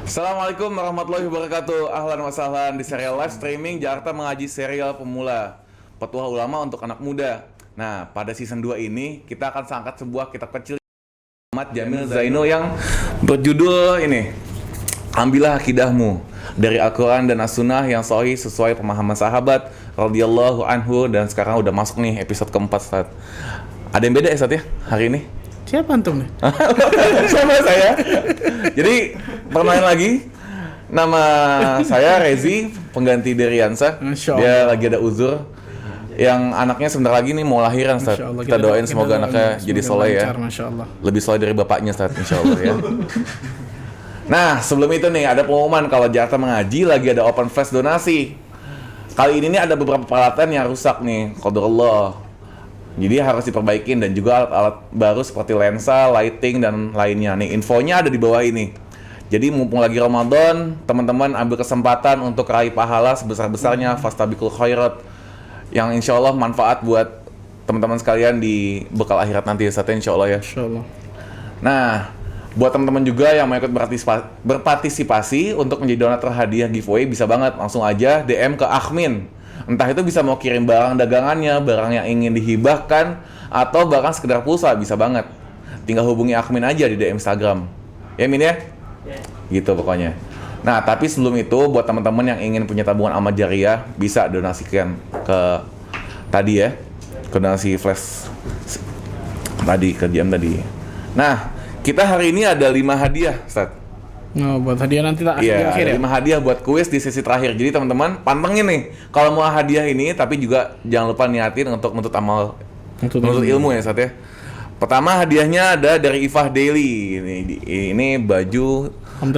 Assalamualaikum warahmatullahi wabarakatuh. Ahlan wa sahlan di serial live streaming Jakarta Mengaji Serial Pemula, Petuah Ulama untuk Anak Muda. Nah, pada season 2 ini kita akan angkat sebuah kitab kecil Ahmad Jamil Zaino yang berjudul ini, Ambillah Akidahmu dari Al-Quran dan As-Sunnah yang sahih sesuai pemahaman sahabat radhiyallahu anhu. Dan sekarang udah masuk nih episode keempat, Ustaz. Ada yang beda ya, Ustaz, ya hari ini? Siapa antum nih? Sama saya. Jadi perkenalkan lagi, nama saya Rezi, pengganti dari Yansa. Dia lagi ada uzur. Yang anaknya sebentar lagi nih mau lahiran, Ustaz. Kita doain semoga anaknya jadi soleh ya. Lebih soleh dari bapaknya, Ustaz, insyaallah ya. Nah, sebelum itu nih ada pengumuman kalau Jakarta Mengaji lagi ada open flash donasi. Kali ini nih ada beberapa peralatan yang rusak nih, qadarullah. Jadi harus diperbaikin, dan juga alat-alat baru seperti lensa, lighting, dan lainnya. Nih, infonya ada di bawah ini. Jadi mumpung lagi Ramadan, teman-teman ambil kesempatan untuk raih pahala sebesar-besarnya fastabiqul khairat, yang insya Allah manfaat buat teman-teman sekalian di bekal akhirat nanti ya, insya Allah ya. Insya Allah. Nah, buat teman-teman juga yang mau ikut berpartisipasi untuk menjadi donatur hadiah giveaway, bisa banget langsung aja DM ke Akhmin. Entah itu bisa mau kirim barang dagangannya, barang yang ingin dihibahkan, atau bahkan sekedar pulsa, bisa banget. Tinggal hubungi Akhmin aja di DM Instagram. Ya, Min ya? Gitu pokoknya. Nah, tapi sebelum itu buat teman-teman yang ingin punya tabungan amal jariah, bisa donasikan ke tadi ya, ke donasi flash tadi, ke jam tadi. Nah, kita hari ini ada 5 hadiah, Ustaz. Oh, buat hadiah nanti tak akhir ya? 5 hadiah buat kuis di sesi terakhir. Jadi teman-teman pantengin nih kalau mau hadiah ini, tapi juga jangan lupa niatin untuk menuntut amal, menuntut ilmu ya, Ustaz ya. Pertama hadiahnya ada dari Ifah Daily. Ini baju home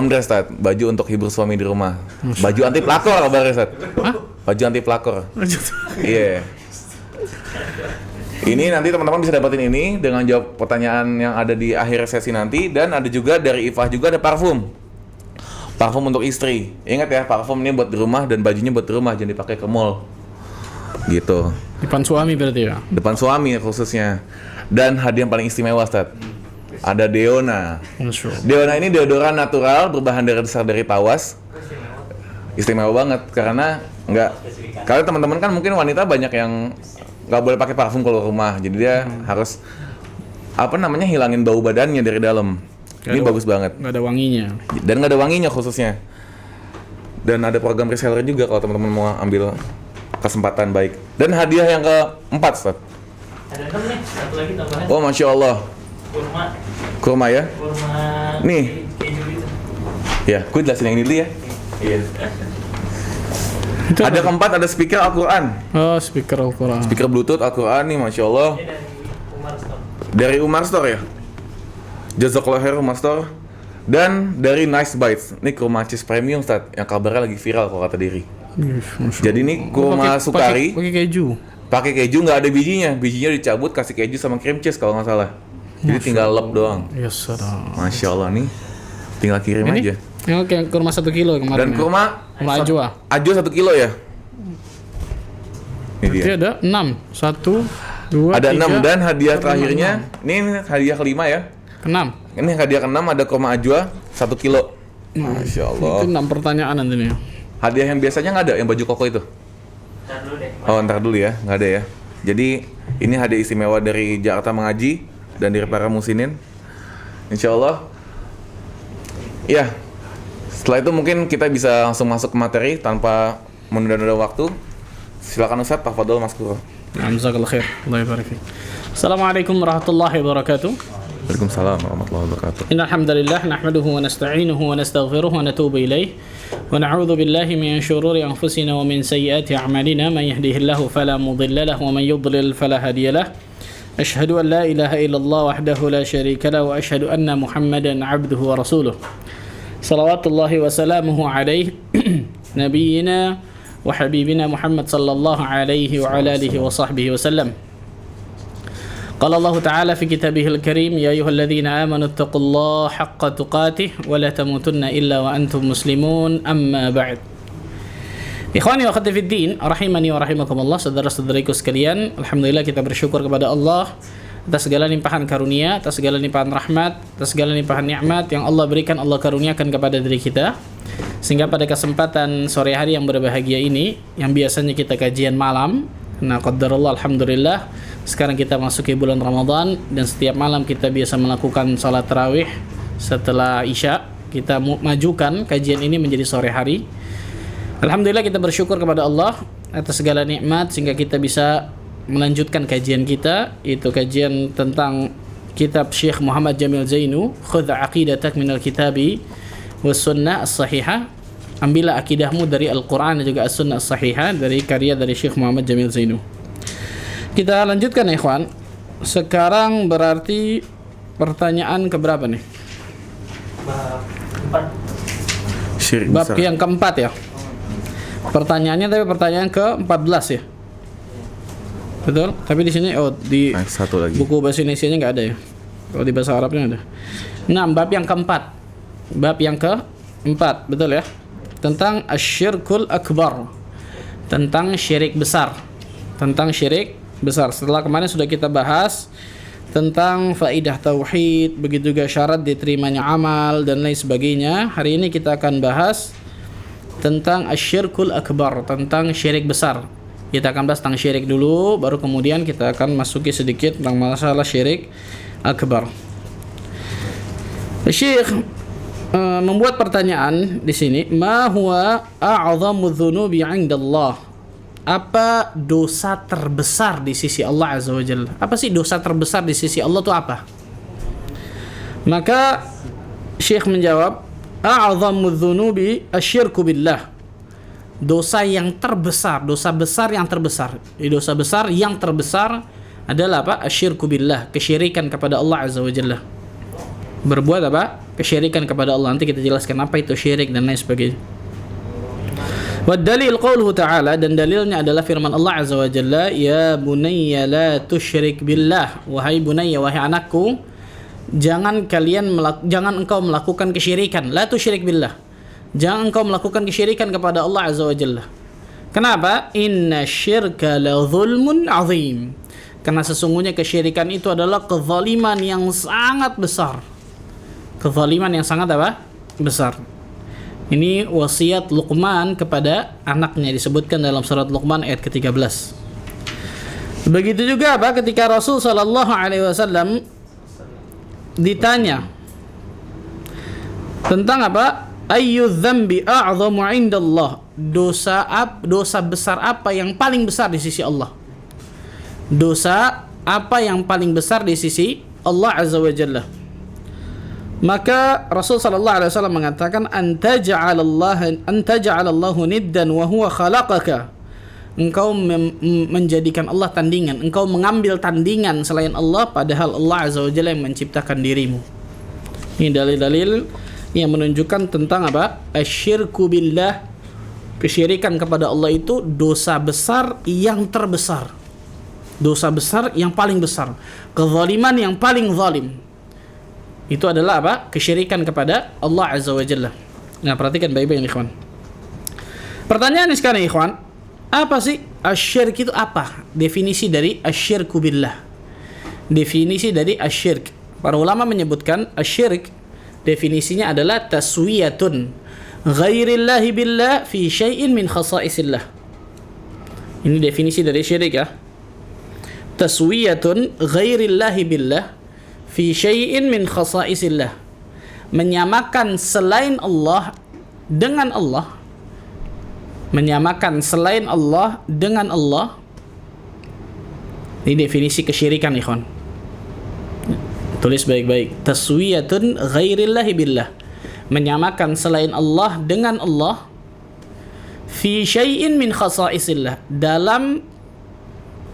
dress, Ustaz. Baju untuk hibur suami di rumah. Baju anti pelakor kabarnya, Ustaz. Hah? Baju anti pelakor. Iya. Ini nanti teman-teman bisa dapetin ini dengan jawab pertanyaan yang ada di akhir sesi nanti. Dan ada juga dari Ifah juga ada parfum untuk istri. Ingat ya, parfum ini buat di rumah dan bajunya buat di rumah, jangan dipakai ke mall gitu. Depan suami berarti ya? Depan suami khususnya. Dan hadiah yang paling istimewa, Ustaz, ada Deona. Deona ini deodoran natural berbahan dasar dari tawas. Istimewa banget karena teman-teman kan mungkin wanita banyak yang nggak boleh pakai parfum kalau rumah, jadi dia harus hilangin bau badannya dari dalam. Ini bagus banget. Nggak ada wanginya. Dan nggak ada wanginya khususnya. Dan ada program reseller juga kalau teman-teman mau ambil kesempatan baik. Dan hadiah yang keempat, Ustaz. Ada 6 nih, satu lagi tambahan. Oh, Masya Allah. Kurma ya? Kurma nih. Keju gitu. Ya, gue jelasin yang ini dulu ya. Iya. Ada keempat, ada speaker Al-Quran. Oh, speaker Al-Quran. Speaker Bluetooth Al-Quran nih, Masya Allah. Ini dari Umar Store. Dari Umar Store ya? Jazakallah khair Umar Store. Dan dari Nice Bites. Ini kurma cheese premium, Ustaz, yang kabarnya lagi viral kalau kata Diri. Jadi ini kurma sukari. Pakai keju. Pakai keju, nggak ada bijinya. Bijinya dicabut, kasih keju sama cream cheese kalau nggak salah. Jadi tinggal lep doang. Yes, Masya Allah nih. Tinggal kirim ini? aja. Ini kayak kurma 1 kilo kemarin. Dan kurma ajwa. Ajwa 1 kilo ya? Ini dia. Ada 6. 1, 2, ada 3, 6 dan hadiah 4, terakhirnya. Ini hadiah kelima ya. Ke-6. Ini hadiah ke-6 ada kurma ajwa 1 kilo. Masya Allah. Itu 6 pertanyaan nanti nih. Hadiah yang biasanya nggak ada, yang baju koko itu? Ntar dulu deh. Oh, ntar dulu ya, nggak ada ya. Jadi ini hadiah istimewa dari Jakarta Mengaji dan dari para musinin. Insya Allah. Ya, setelah itu mungkin kita bisa langsung masuk ke materi tanpa menunda-nunda waktu. Silakan Ustaz, tafadhol Maskur. Jazakallahu khair. Allah yabarik fiik. Assalamualaikum warahmatullahi wabarakatuh. Waalaikumsalam warahmatullahi wabarakatuh. Innal hamdalillah nahmaduhu wa nasta'inuhu wa nastaghfiruh wa natubu ilayh wa na'udzu billahi min shururi anfusina wa min sayyiati a'malina man yahdihillahu fala mudilla lahu wa man yudlil fala hadiya lahu. Ashhadu an la ilaha illallah wahdahu la syarika lahu wa ashhadu anna Muhammadan 'abduhu wa rasuluh. Salawatullahi wa salamuhu alaihi nabiyyina wa habibina Muhammad sallallahu alaihi wa ala alihi wa sahbihi wa sallam. قال الله تعالى في كتابه الكريم يا أيها الذين آمنوا اتقوا الله حق تقاته ولا تموتن إلا وأنتم مسلمون أما بعد. Ikhwani wa akhwati fiddin, rahimani wa rahimakumullah, saudara-saudariku sekalian, alhamdulillah kita bersyukur kepada Allah atas segala limpahan karunia, atas segala limpahan rahmat, atas segala limpahan nikmat yang Allah berikan, Allah karuniakan kepada diri kita. Sehingga pada kesempatan sore hari yang berbahagia ini, yang biasanya kita kajian malam, nah qadarullah alhamdulillah sekarang kita masuki bulan Ramadan dan setiap malam kita biasa melakukan salat tarawih setelah Isya. Kita majukan kajian ini menjadi sore hari. Alhamdulillah kita bersyukur kepada Allah atas segala nikmat sehingga kita bisa melanjutkan kajian kita, itu kajian tentang kitab Syekh Muhammad Jamil Zainu, Khudh aqidatak minal kitabi was sunnah as-sahihah. Ambillah akidahmu dari Al-Quran dan juga as-sunnah as-sahihah, dari karya dari Syekh Muhammad Jamil Zainu. Kita lanjutkan ya ikhwan. Sekarang berarti pertanyaan keberapa nih? Bab yang keempat ya. Pertanyaannya tapi pertanyaan ke-14 ya. Betul? Tapi di sini di satu lagi. Buku bahasa Indonesianya nggak ada ya. Kalau di bahasa Arabnya ada. Nah, bab yang keempat. Bab yang keempat, betul ya? Tentang asyirkul akbar. Tentang syirik besar. Tentang syirik besar. Setelah kemarin sudah kita bahas tentang faidah tauhid, begitu juga syarat diterimanya amal dan lain sebagainya. Hari ini kita akan bahas tentang asyirkul akbar, tentang syirik besar. Kita akan bahas tentang syirik dulu, baru kemudian kita akan masuki sedikit tentang masalah syirik akbar. Syekh membuat pertanyaan di sini, ma huwa a'zamu dzunubi 'indallah? Apa dosa terbesar di sisi Allah Azza wa Jalla? Apa sih dosa terbesar di sisi Allah itu apa? Maka Syekh menjawab, a'zamu dzunubi asyirku billah. Dosa yang terbesar, dosa besar yang terbesar. Dosa besar yang terbesar adalah apa? Asyirku billah, kesyirikan kepada Allah Azza wa Jalla. Berbuat apa? Kesyirikan kepada Allah. Nanti kita jelaskan apa itu syirik dan lain sebagainya. Wa dalil qauluhu ta'ala, dan dalilnya adalah firman Allah Azza wa Jalla, ya bunayya la tusyrik billah. Wahai bunayya, wahai anakku, jangan engkau melakukan kesyirikan. La tusyrik billah. Jangan engkau melakukan kesyirikan kepada Allah Azza wa Jalla. Kenapa? Inna syirka la zulmun azim. Karena sesungguhnya kesyirikan itu adalah kezaliman yang sangat besar. Kezaliman yang sangat apa? Besar. Ini wasiat Luqman kepada anaknya, disebutkan dalam surat Luqman ayat ke-13. Begitu juga apa? Ketika Rasul sallallahu alaihi wasallam ditanya tentang apa? Ayyu dzambi a'zamu 'indallah? Dosa besar apa yang paling besar di sisi Allah? Dosa apa yang paling besar di sisi Allah Azza wa Jalla? Maka Rasul sallallahu alaihi wasallam mengatakan, anta ja'alallahu niddan wa huwa khalaqaka. Engkau menjadikan Allah tandingan, engkau mengambil tandingan selain Allah padahal Allah Azza wa Jalla yang menciptakan dirimu. Ini dalil-dalil yang menunjukkan tentang apa? Asyirku billah, kesyirikan kepada Allah itu dosa besar yang terbesar. Dosa besar yang paling besar. Kezaliman yang paling zalim. Itu adalah apa? Kesyirikan kepada Allah Azza wa Jalla. Nah, perhatikan baik-baik ikhwan. Pertanyaan sekarang ikhwan, apa sih asyirk itu apa? Definisi dari asyirku billah. Definisi dari asyirk. Para ulama menyebutkan asyirk definisinya adalah taswiyatun ghairillahi billah fi syai'in min khasaisillah. Ini definisi dari syirik ya. Taswiyatun ghairillahi billah fi syai'in min khasaisillah. Menyamakan selain Allah dengan Allah. Menyamakan selain Allah dengan Allah. Ini definisi kesyirikan ikhwan. Tulis baik-baik. Taswiyatun ghairillahi billah. Menyamakan selain Allah dengan Allah. Fi syai'in min khasaisillah. Dalam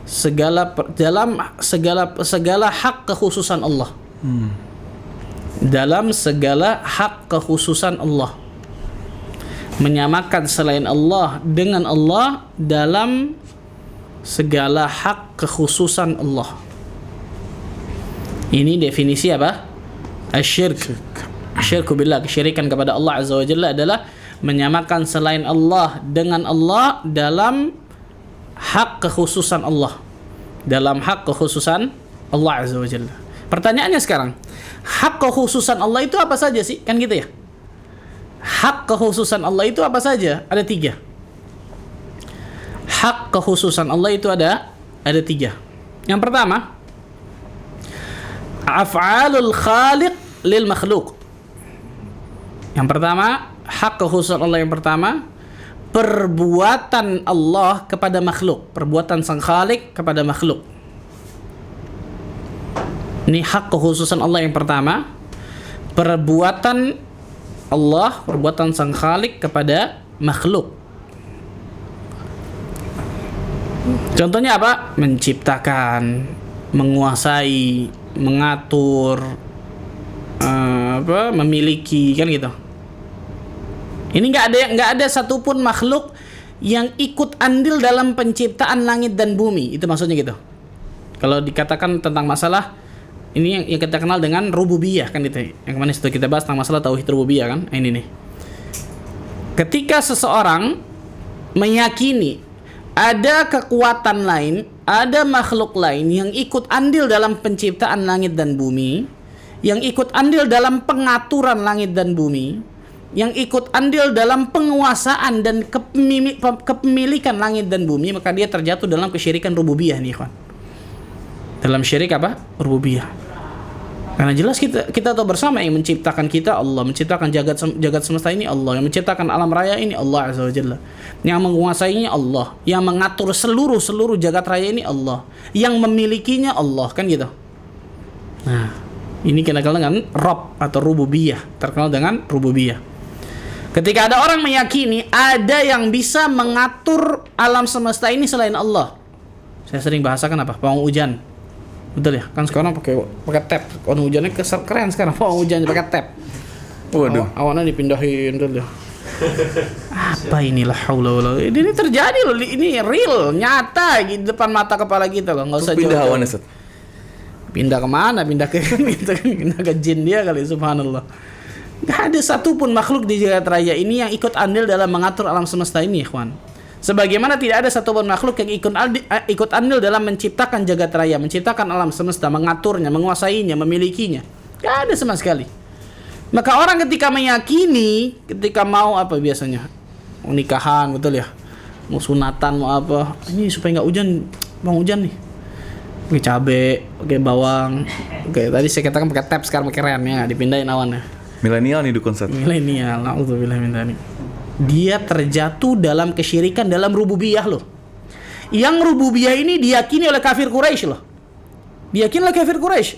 segala hak kekhususan Allah. Dalam segala hak kekhususan Allah. Menyamakan selain Allah dengan Allah dalam segala hak kekhususan Allah. Ini definisi apa? Asyirk. Asyirku billah, kesyirikan kepada Allah Azza wa Jalla adalah menyamakan selain Allah dengan Allah dalam hak kekhususan Allah. Dalam hak kekhususan Allah Azza wa Jalla. Pertanyaannya sekarang, hak kekhususan Allah itu apa saja sih? Kan gitu ya. Hak kekhususan Allah itu apa saja? Ada 3. Hak kekhususan Allah itu ada 3. Yang pertama, af'alul khaliq lil makhluk. Yang pertama, hak kekhususan Allah yang pertama, perbuatan Allah kepada makhluk, perbuatan sang khalik kepada makhluk. Ini hak kekhususan Allah yang pertama, perbuatan Allah, perbuatan sang khalik kepada makhluk. Contohnya apa? Menciptakan, menguasai, mengatur, memiliki, kan gitu. Ini nggak ada satupun makhluk yang ikut andil dalam penciptaan langit dan bumi. Itu maksudnya gitu. Kalau dikatakan tentang masalah ini yang kita kenal dengan rububiyah, kan gitu. Yang kemarin sudah kita bahas tentang masalah tauhid rububiyah, kan? Ini nih. Ketika seseorang meyakini ada kekuatan lain, ada makhluk lain yang ikut andil dalam penciptaan langit dan bumi, yang ikut andil dalam pengaturan langit dan bumi, yang ikut andil dalam penguasaan dan kepemilikan langit dan bumi, maka dia terjatuh dalam kesyirikan rububiyah nih, kawan. Dalam syirik apa? Rububiyah. Karena jelas kita tahu bersama yang menciptakan kita Allah, menciptakan jagat semesta ini Allah, yang menciptakan alam raya ini Allah Azza wa Jalla, yang menguasainya Allah, yang mengatur seluruh jagat raya ini Allah, yang memilikinya Allah, kan gitu. Nah, ini terkenal dengan Rabb atau rububiyah, terkenal dengan rububiyah. Ketika ada orang meyakini ada yang bisa mengatur alam semesta ini selain Allah. Saya sering bahasakan apa? Pawang hujan. Betul ya? Kan sekarang pakai tap. Pawang hujannya keren sekarang. Pawang hujannya pakai tap. Waduh. Awannya dipindahin dulu. Apa inilah haula wala. Ini terjadi loh. Ini real, nyata di depan mata kepala kita loh. Enggak usah pindah awannya, Ustaz. Pindah kemana? Pindah ke pindah ke jin dia kali, subhanallah. Gak ada satupun makhluk di jagat raya ini yang ikut andil dalam mengatur alam semesta ini, ikhwan. Sebagaimana tidak ada satupun makhluk yang ikut andil dalam menciptakan jagat raya, menciptakan alam semesta, mengaturnya, menguasainya, memilikinya. Gak ada sama sekali. Maka orang ketika meyakini, ketika mau apa biasanya? Mau nikahan, betul ya? Mau sunatan, mau apa? Ini supaya nggak hujan, mau hujan nih. Pakai cabai, pakai bawang. Oke, tadi saya katakan pakai tap, sekarang pakai ren ya, dipindahin awannya. Milenial nih dukun, Ustaz. Milenial, na'udzubillah min dzalik. Dia terjatuh dalam kesyirikan dalam rububiyah loh. Yang rububiyah ini diyakini oleh kafir Quraisy loh. Diyakini oleh kafir Quraisy.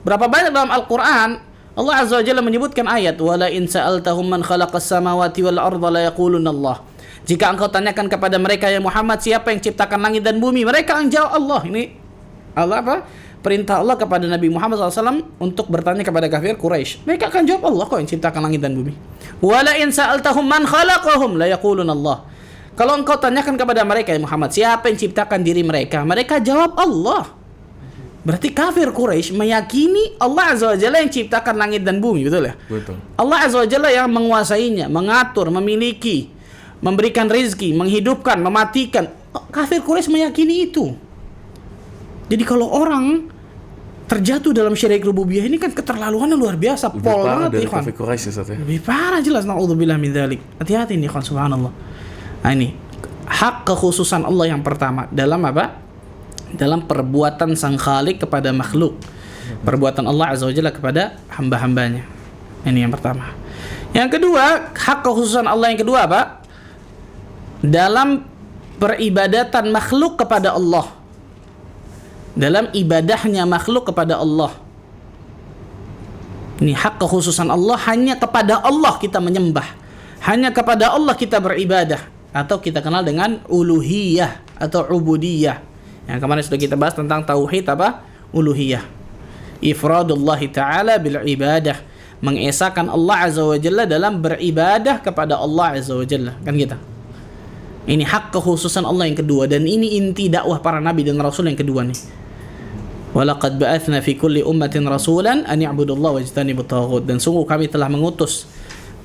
Berapa banyak dalam Al-Qur'an Allah Azza wa Jalla menyebutkan ayat wala in sa'altahum man khalaqas samawati wal arda la yaquluna Allah. Jika engkau tanyakan kepada mereka ya Muhammad siapa yang ciptakan langit dan bumi, mereka akan jawab Allah. Ini Allah apa? Perintah Allah kepada Nabi Muhammad SAW untuk bertanya kepada kafir Quraisy. Mereka akan jawab Allah kok yang ciptakan langit dan bumi. Wala in sa'altahum man khalaqahum la yaqulun Allah. Kalau engkau tanyakan kepada mereka ya Muhammad, siapa yang ciptakan diri mereka? Mereka jawab Allah. Berarti kafir Quraisy meyakini Allah Azza wa Jalla yang ciptakan langit dan bumi, betul ya? Betul. Allah Azza wa Jalla yang menguasainya, mengatur, memiliki, memberikan rezeki, menghidupkan, mematikan. Kafir Quraisy meyakini itu. Jadi kalau orang terjatuh dalam syirik rububiyah ini kan keterlaluannya luar biasa, Lebih pol parah banget dari ikhwan. kafir Quraisy, Ustaz ya. Lebih parah jelas, na'udzubillah min dzalik. Hati-hati nih ikhwan, subhanallah. Nah ini hak kekhususan Allah yang pertama dalam apa? Dalam perbuatan sang khalik kepada makhluk. Perbuatan Allah Azza wa Jalla kepada hamba-hambanya. Ini yang pertama. Yang kedua, hak kekhususan Allah yang kedua apa? Dalam peribadatan makhluk kepada Allah. Dalam ibadahnya makhluk kepada Allah. Ini hak kekhususan Allah, hanya kepada Allah kita menyembah, hanya kepada Allah kita beribadah, atau kita kenal dengan uluhiyah atau ubudiyah. Yang kemarin sudah kita bahas tentang tauhid apa? Uluhiyah. Ifradullah ta'ala bil ibadah, mengesahkan Allah Azza wa Jalla dalam beribadah kepada Allah Azza wa Jalla, kan kita. Ini hak kekhususan Allah yang kedua, dan ini inti dakwah para nabi dan rasul yang kedua nih. Walaqad ba'atsna fi kulli ummatin rasulan an ya'budullaha wajtanibut taghut. Dan sungguh kami telah mengutus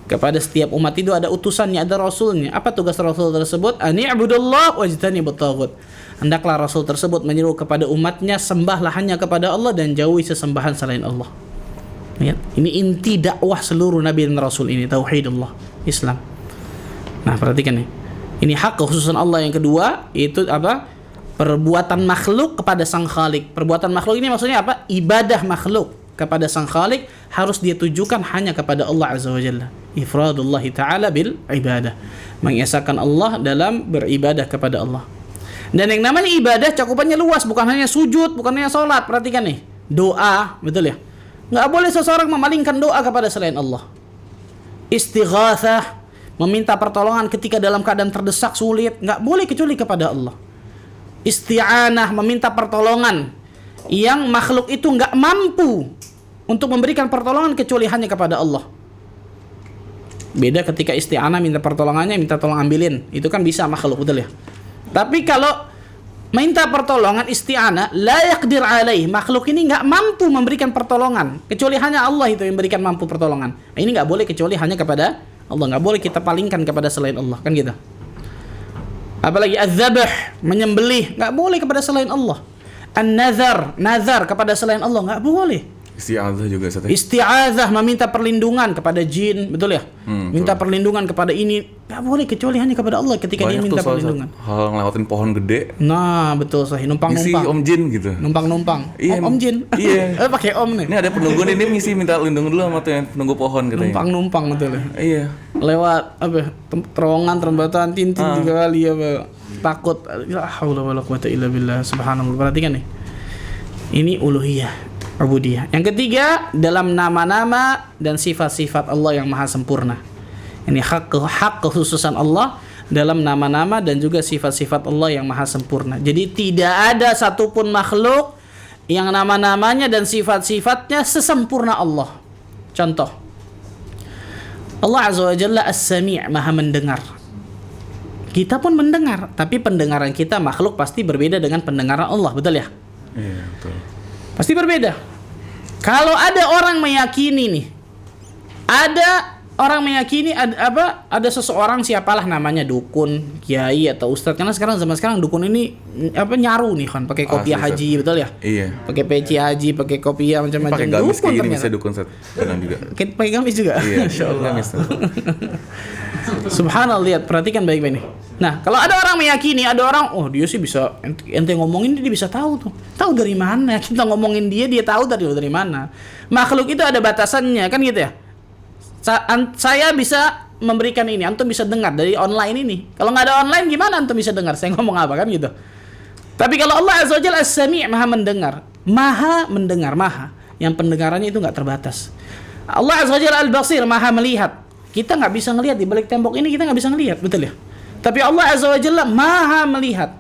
Kepada setiap umat itu ada utusannya, ada rasulnya. Apa tugas rasul tersebut? Ani'budullah wajtanibut taghut. Hendaklah rasul tersebut menyeru kepada umatnya, sembahlah hanya kepada Allah dan jauhi sesembahan selain Allah. Lihat, ini inti dakwah seluruh nabi dan rasul ini, tauhidullah, Islam. Nah, perhatikan nih. Ini hak kekhususan Allah. Yang kedua, itu apa? Perbuatan makhluk kepada sang khalik. Perbuatan makhluk ini maksudnya apa? Ibadah makhluk kepada sang khalik harus dia tujukan hanya kepada Allah Azza wa Jalla. Ifradullah ta'ala bil ibadah. Mengesahkan Allah dalam beribadah kepada Allah. Dan yang namanya ibadah cakupannya luas, bukan hanya sujud, bukan hanya salat. Perhatikan nih, doa, betul ya? Enggak boleh seseorang memalingkan doa kepada selain Allah. Istighatsah, meminta pertolongan ketika dalam keadaan terdesak sulit, enggak boleh kecuali kepada Allah. Isti'anah, meminta pertolongan yang makhluk itu enggak mampu untuk memberikan pertolongan kecuali hanya kepada Allah. Beda ketika isti'anah, minta pertolongannya, minta tolong ambilin, itu kan bisa makhluk, betul ya? Tapi kalau minta pertolongan isti'anah, la yaqdir alaih, makhluk ini enggak mampu memberikan pertolongan kecuali hanya Allah itu yang memberikan mampu pertolongan. Ini enggak boleh kecuali hanya kepada Allah, enggak boleh kita palingkan kepada selain Allah, kan gitu. Apalagi az-zabh, menyembelih, enggak boleh kepada selain Allah. An-nazar, nazar kepada selain Allah enggak boleh. Isti'adzah juga Ustaz. Isti'adzah, meminta perlindungan kepada jin, betul ya? Minta perlindungan kepada ini, enggak boleh kecuali hanya kepada Allah ketika banyak dia minta tuh perlindungan. Hal ngelewatin pohon gede. Nah, betul sahih, Misi numpang-numpang. Om Jin gitu. Numpang-numpang. Iya, Om Jin. Iya. Pakai om nih. Ini ada penunggu nih, dia misi minta lindung dulu sama tuh yang penunggu pohon katanya. Numpang-numpang betul ya. Iya. Lewat apa? Terowongan, terembatan, tintin 3 kali apa? Takut. La haula wala quwata illa billah. Subhanallah. Perhatikan nih. Ini uluhiyah, ubudiyah. Yang ketiga, dalam nama-nama dan sifat-sifat Allah yang maha sempurna. Ini hak kekhususan Allah dalam nama-nama dan juga sifat-sifat Allah yang maha sempurna. Jadi tidak ada satupun makhluk yang nama-namanya dan sifat-sifatnya sesempurna Allah. Contoh, Allah Azza wa Jalla As-Sami', maha mendengar. Kita pun mendengar, tapi pendengaran kita makhluk pasti berbeda dengan pendengaran Allah, betul ya? Iya, betul. Pasti berbeda. Kalau ada orang meyakini nih, ada orang meyakini ada seseorang, siapalah namanya, dukun, kiai atau ustadz, karena zaman sekarang dukun ini nyaru nih kan, pakai kopiah haji, betul ya? Iya. Pakai peci haji, pakai kopiah macam-macam. Pakai gamis dukun kayak gini ternyata. bisa dukun Ustaz. Kadang juga. Pakai gamis juga. Iya, Insyaallah. gamis. Subhanallah, lihat, perhatikan baik-baik nih. Nah, kalau ada orang meyakini, ada orang, oh dia sih bisa, ente ngomongin dia bisa tahu tuh. Tahu dari mana? Kita ngomongin dia tahu dari mana. Makhluk itu ada batasannya, kan gitu ya? Saya bisa memberikan ini, antum bisa dengar dari online ini. Kalau nggak ada online, gimana antum bisa dengar? Saya ngomong apa, kan gitu. Tapi kalau Allah Azza wa Jalla As-Sami', maha mendengar, maha. Yang pendengarannya itu nggak terbatas. Allah Azza wa Jalla Al-Basir, maha melihat. Kita nggak bisa ngelihat, di balik tembok ini kita nggak bisa ngelihat, betul ya? Tapi Allah Azza wa Jalla maha melihat.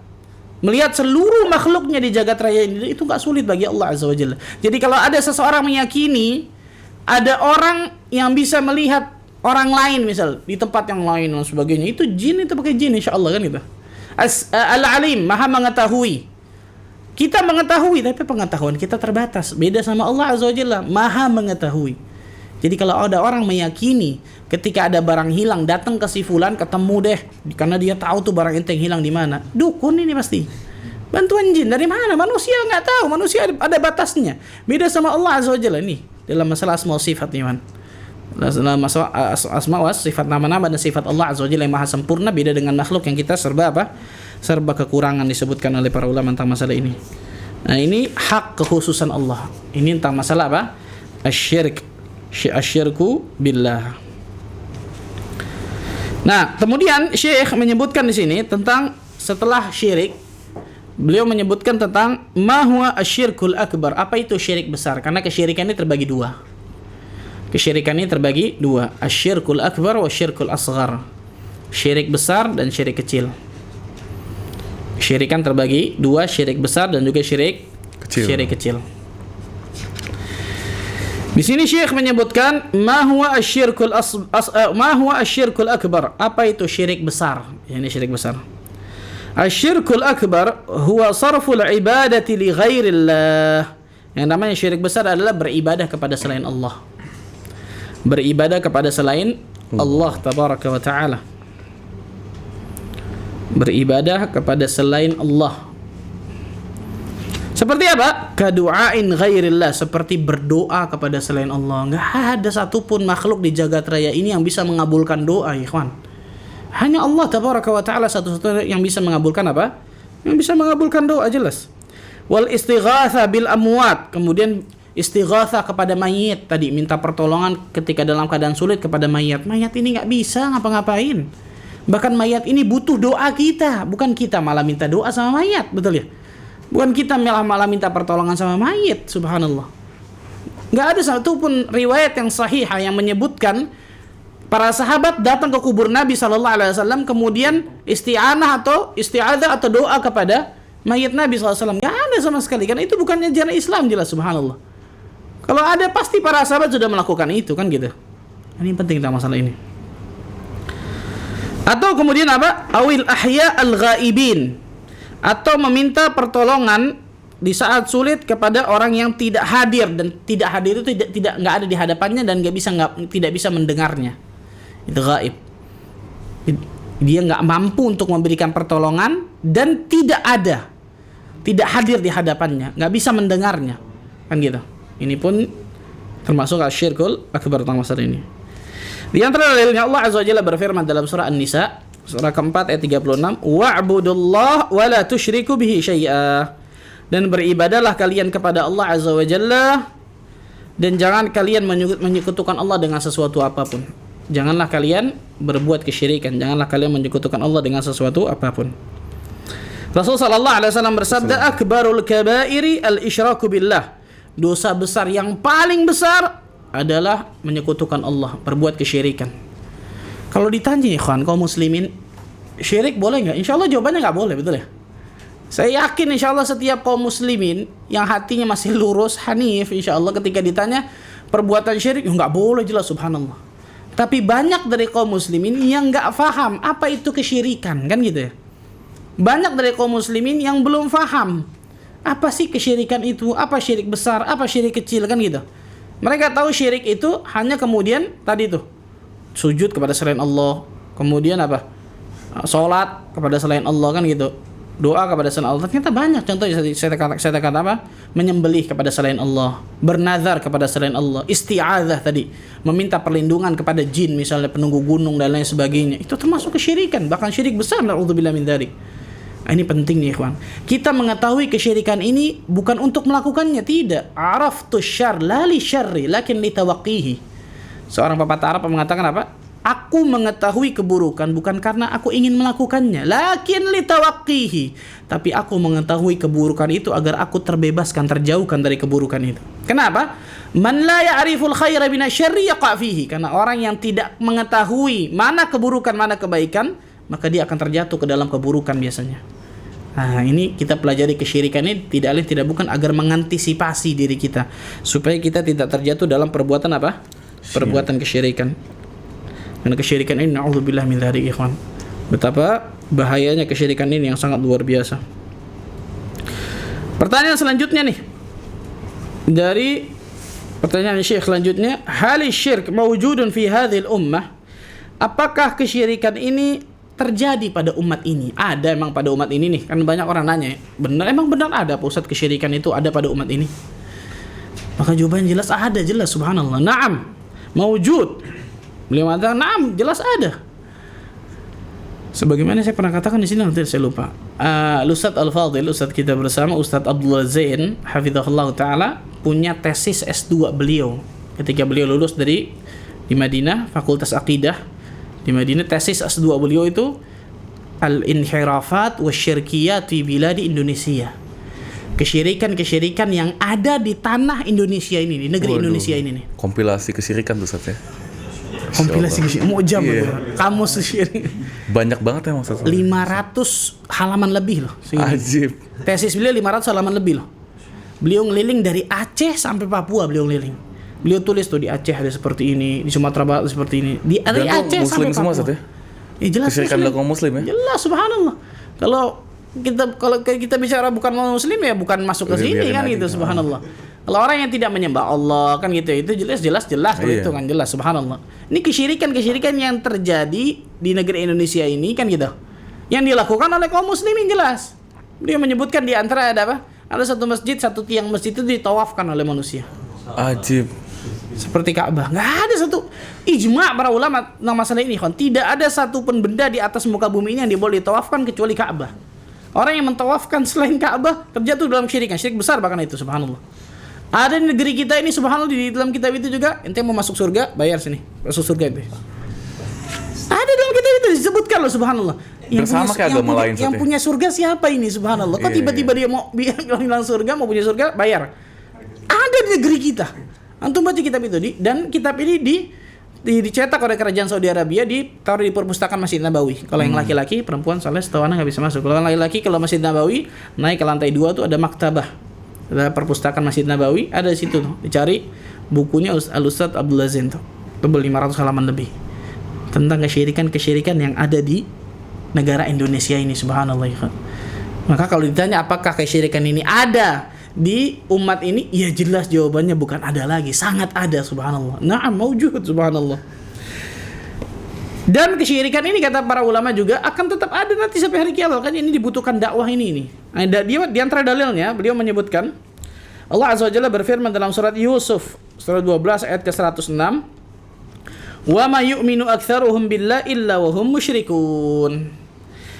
Melihat seluruh makhluknya di jagat raya ini, itu nggak sulit bagi Allah Azza wa Jalla. Jadi kalau ada seseorang meyakini ada orang yang bisa melihat orang lain, misal di tempat yang lain dan sebagainya, itu jin, itu pakai jin insyaallah, kan gitu. Al-Alim, maha mengetahui. Kita mengetahui, tapi pengetahuan kita terbatas. Beda sama Allah Azza wa Jalla, maha mengetahui. Jadi kalau ada orang meyakini ketika ada barang hilang, datang ke si fulan, ketemu deh, karena dia tahu tuh barang ente yang hilang di mana. Dukun ini pasti. Bantuan jin dari mana? Manusia nggak tahu, manusia ada batasnya. Beda sama Allah Azza wa Jalla nih dalam masalah asma wa sifat nih, man. Dalam masalah asma wa sifat, nama-nama dan sifat Allah Azza wa Jalla yang maha sempurna, beda dengan makhluk yang kita serba kekurangan, disebutkan oleh para ulama tentang masalah ini. Nah, ini hak kekhususan Allah. Ini tentang masalah apa? Asyirku billah. Nah, kemudian Syekh menyebutkan di sini tentang setelah syirik, beliau menyebutkan tentang ma huwa asyirkul akbar. Apa itu syirik besar? Karena kesyirikan ini terbagi dua. Kesyirikan ini terbagi dua, asyirkul akbar wa syirkul asghar. Syirik besar dan syirik kecil. Syirikan terbagi dua, syirik besar dan juga syirik kecil. Di sini Syekh menyebutkan ma huwa asyirkul akbar. Apa itu syirik besar? Ini syirik besar. Asyirkul akbar huwa sarful ibadati li ghairillah. Yang namanya syirik besar adalah beribadah kepada selain Allah. Beribadah kepada selain Allah tabaraka wa ta'ala, beribadah kepada selain Allah. Seperti apa? Kadu'ain ghairillah, seperti berdoa kepada selain Allah. Nggak ada satupun makhluk di jagat raya ini yang bisa mengabulkan doa, ikhwan. Hanya Allah tabaraka wa ta'ala satu-satunya yang bisa mengabulkan apa? Yang bisa mengabulkan doa, jelas. Wal istighatha bil amwat, kemudian istighatha kepada mayit tadi, minta pertolongan ketika dalam keadaan sulit kepada mayat. Mayat ini nggak bisa ngapa-ngapain. Bahkan mayat ini butuh doa kita, bukan kita malah minta doa sama mayat, betul ya? Bukan kita malah minta pertolongan sama mayit, subhanallah. Nggak ada satupun riwayat yang sahih yang menyebutkan para sahabat datang ke kubur Nabi SAW kemudian isti'anah atau isti'adzah atau doa kepada mayit Nabi SAW. Nggak ada sama sekali, karena itu bukannya ajaran Islam, jelas, subhanallah. Kalau ada pasti para sahabat sudah melakukan itu, kan gitu. Ini penting tentang masalah ini. Atau kemudian apa? Awil ahya al-ghaibin, atau meminta pertolongan di saat sulit kepada orang yang tidak hadir, dan tidak hadir itu nggak ada di hadapannya dan tidak bisa mendengarnya. Itu gaib. Dia nggak mampu untuk memberikan pertolongan dan tidak hadir di hadapannya, nggak bisa mendengarnya, kan gitu. Ini pun termasuk asyirkul akbar tentang masalah ini. Di antara dalilnya Allah Azza wa Jalla berfirman dalam surah An-Nisa surah keempat ayat 36, wa'budullah wa la tusyriku bihi syai'a, dan beribadahlah kalian kepada Allah Azza wa Jalla dan jangan kalian menyekutukan Allah dengan sesuatu apapun. Janganlah kalian berbuat kesyirikan, janganlah kalian menyekutukan Allah dengan sesuatu apapun. Rasul sallallahu alaihi wasallam bersabda, akbarul kabairi al-isyraku billah. Dosa besar yang paling besar adalah menyekutukan Allah, berbuat kesyirikan. Kalau ditanya ikhwan kaum muslimin, syirik boleh nggak? Insya Allah jawabannya nggak boleh, betul ya? Saya yakin insya Allah setiap kaum muslimin yang hatinya masih lurus, hanif, insya Allah ketika ditanya perbuatan syirik, nggak boleh, jelas, subhanallah. Tapi banyak dari kaum muslimin yang nggak faham apa itu kesyirikan, kan gitu ya? Banyak dari kaum muslimin yang belum faham apa sih kesyirikan itu, apa syirik besar, apa syirik kecil, kan gitu. Mereka tahu syirik itu hanya kemudian tadi tuh sujud kepada selain Allah, kemudian apa? Salat kepada selain Allah, kan gitu. Doa kepada selain Allah. Ternyata banyak contoh saya katakan apa? Menyembelih kepada selain Allah, bernazar kepada selain Allah, isti'adzah tadi, meminta perlindungan kepada jin misalnya penunggu gunung dan lain sebagainya. Itu termasuk kesyirikan, bahkan syirik besar, na'udzubillah min dzalik. Ini penting nih ikhwan. Kita mengetahui kesyirikan ini bukan untuk melakukannya, tidak. Araftu syarr la li syarri lakin li tawaqqihi. Seorang pepatah Arab mengatakan apa? Aku mengetahui keburukan bukan karena aku ingin melakukannya, lakin litawaqqihi. Tapi aku mengetahui keburukan itu agar aku terbebaskan, terjauhkan dari keburukan itu. Kenapa? Man la ya'riful khaira minasyarri yaqa fihi. Karena orang yang tidak mengetahui mana keburukan, mana kebaikan, maka dia akan terjatuh ke dalam keburukan biasanya. Nah, ini kita pelajari kesyirikan ini tidak lain tidak bukan agar mengantisipasi diri kita supaya kita tidak terjatuh dalam perbuatan apa? Perbuatan kesyirikan. Karena kesyirikan ini na'udzubillah min dzalik ikhwan. Betapa bahayanya kesyirikan ini yang sangat luar biasa. Pertanyaan selanjutnya nih. Dari pertanyaan Syekh selanjutnya, hal syirk mawjudun fi hadhil ummah? Apakah kesyirikan ini terjadi pada umat ini? Ada emang pada umat ini nih. Kan banyak orang nanya, emang benar ada Pak Ustaz kesyirikan itu ada pada umat ini? Maka jawabannya jelas ada, jelas, subhanallah. Naam, mawjud. Beliau mengatakan, naam, jelas ada. Sebagaimana saya pernah katakan di sini, nanti saya lupa. Ustadz Al-Fadhil, Ustadz kita bersama, Ustadz Abdullah Zain, hafizahullah ta'ala, punya tesis S2 beliau. Ketika beliau lulus di Madinah, Fakultas Aqidah di Madinah, tesis S2 beliau itu Al-Inhirafat wa Syirkiyat fi Biladi Indonesia. Kesyirikan-kesyirikan yang ada di tanah Indonesia ini, di negeri Indonesia ini nih. Kompilasi kesyirikan tuh Ustaz ya. Kompilasi kesyirikan, mujam kamus syirik. Banyak banget ya Ustaz. 500 halaman lebih loh. Ajib. Tesis beliau 500 halaman lebih loh. Beliau ngeliling dari Aceh sampai Papua, beliau ngeliling. Beliau tulis tuh di Aceh ada seperti ini, di Sumatera Barat seperti ini. Dari Aceh sampai Papua. Muslim semua Ustaz ya? Jelas kesyirikan dilakukan muslim ya? Jelas, subhanallah. Kalau kita bicara bukan muslim ya bukan masuk ke sini kan gitu, subhanallah. Kalau orang yang tidak menyembah Allah kan gitu, itu jelas kalau itu kan jelas, subhanallah. Ini kesyirikan yang terjadi di negeri Indonesia ini kan gitu. Yang dilakukan oleh kaum muslimin jelas. Dia menyebutkan di antara ada apa? Ada satu masjid, satu tiang masjid itu ditawafkan oleh manusia. Ajib. Seperti Ka'bah. Nggak ada satu ijma' para ulama tentang masalah ini kan. Tidak ada satu pun benda di atas muka bumi ini yang boleh ditawafkan kecuali Ka'bah. Orang yang mentawafkan selain Ka'bah terjatuh dalam syirik besar bahkan itu, subhanallah. Ada di negeri kita ini, subhanallah, di dalam kitab itu juga, ente mau masuk surga, bayar sini. Masuk surga itu. Ada dalam kitab itu disebutkan loh, subhanallah. Yang punya surga siapa ini, subhanallah? Kok tiba-tiba dia mau bilang surga, mau punya surga, bayar. Ada di negeri kita. Antum baca kitab itu dan kitab ini dicetak oleh kerajaan Saudi Arabia, ditaruh di perpustakaan Masjid Nabawi. Kalau yang laki-laki, perempuan soalnya setahu anak nggak bisa masuk. Kalau yang laki-laki, kalau Masjid Nabawi naik ke lantai 2 tuh ada maktabah, ada perpustakaan Masjid Nabawi, ada di situ tuh. Dicari bukunya Al-Ustadz Abdul Lazim tuh, tebal 500 halaman lebih tentang kesyirikan yang ada di negara Indonesia ini, subhanallah ya. Maka kalau ditanya apakah kesyirikan ini ada di umat ini, ya jelas jawabannya bukan ada lagi, sangat ada, subhanallah. Na'am, maujud, subhanallah. Dan kesyirikan ini kata para ulama juga akan tetap ada nanti sampai hari kiamat. Kan ini dibutuhkan dakwah ini. Dia di antara dalilnya beliau menyebutkan Allah Azza wa Jalla berfirman dalam surat Yusuf surat 12 ayat ke-106, "Wa ma yu'minu aktsaruhum billahi illa wa hum musyrikun."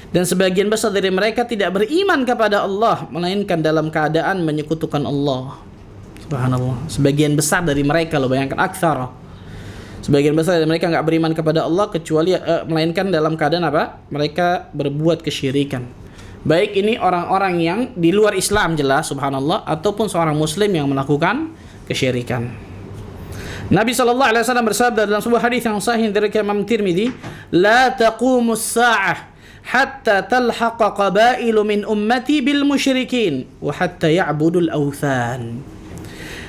Dan sebagian besar dari mereka tidak beriman kepada Allah melainkan dalam keadaan menyekutukan Allah. Subhanallah. Sebagian besar dari mereka, lo bayangkan, aktsar. Sebagian besar dari mereka enggak beriman kepada Allah kecuali melainkan dalam keadaan apa? Mereka berbuat kesyirikan. Baik ini orang-orang yang di luar Islam jelas, subhanallah, ataupun seorang muslim yang melakukan kesyirikan. Nabi SAW bersabda dalam sebuah hadis yang sahih dari Imam Tirmidzi, "La taqumus sa'ah hatta talhaqa qabailu min ummati bil musyrikin wa hatta ya'budul awthan."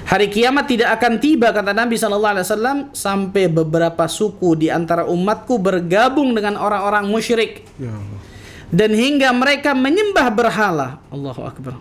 Hari kiamat tidak akan tiba, kata Nabi SAW, sampai beberapa suku di antara umatku bergabung dengan orang-orang musyrik, dan hingga mereka menyembah berhala. Allahu Akbar.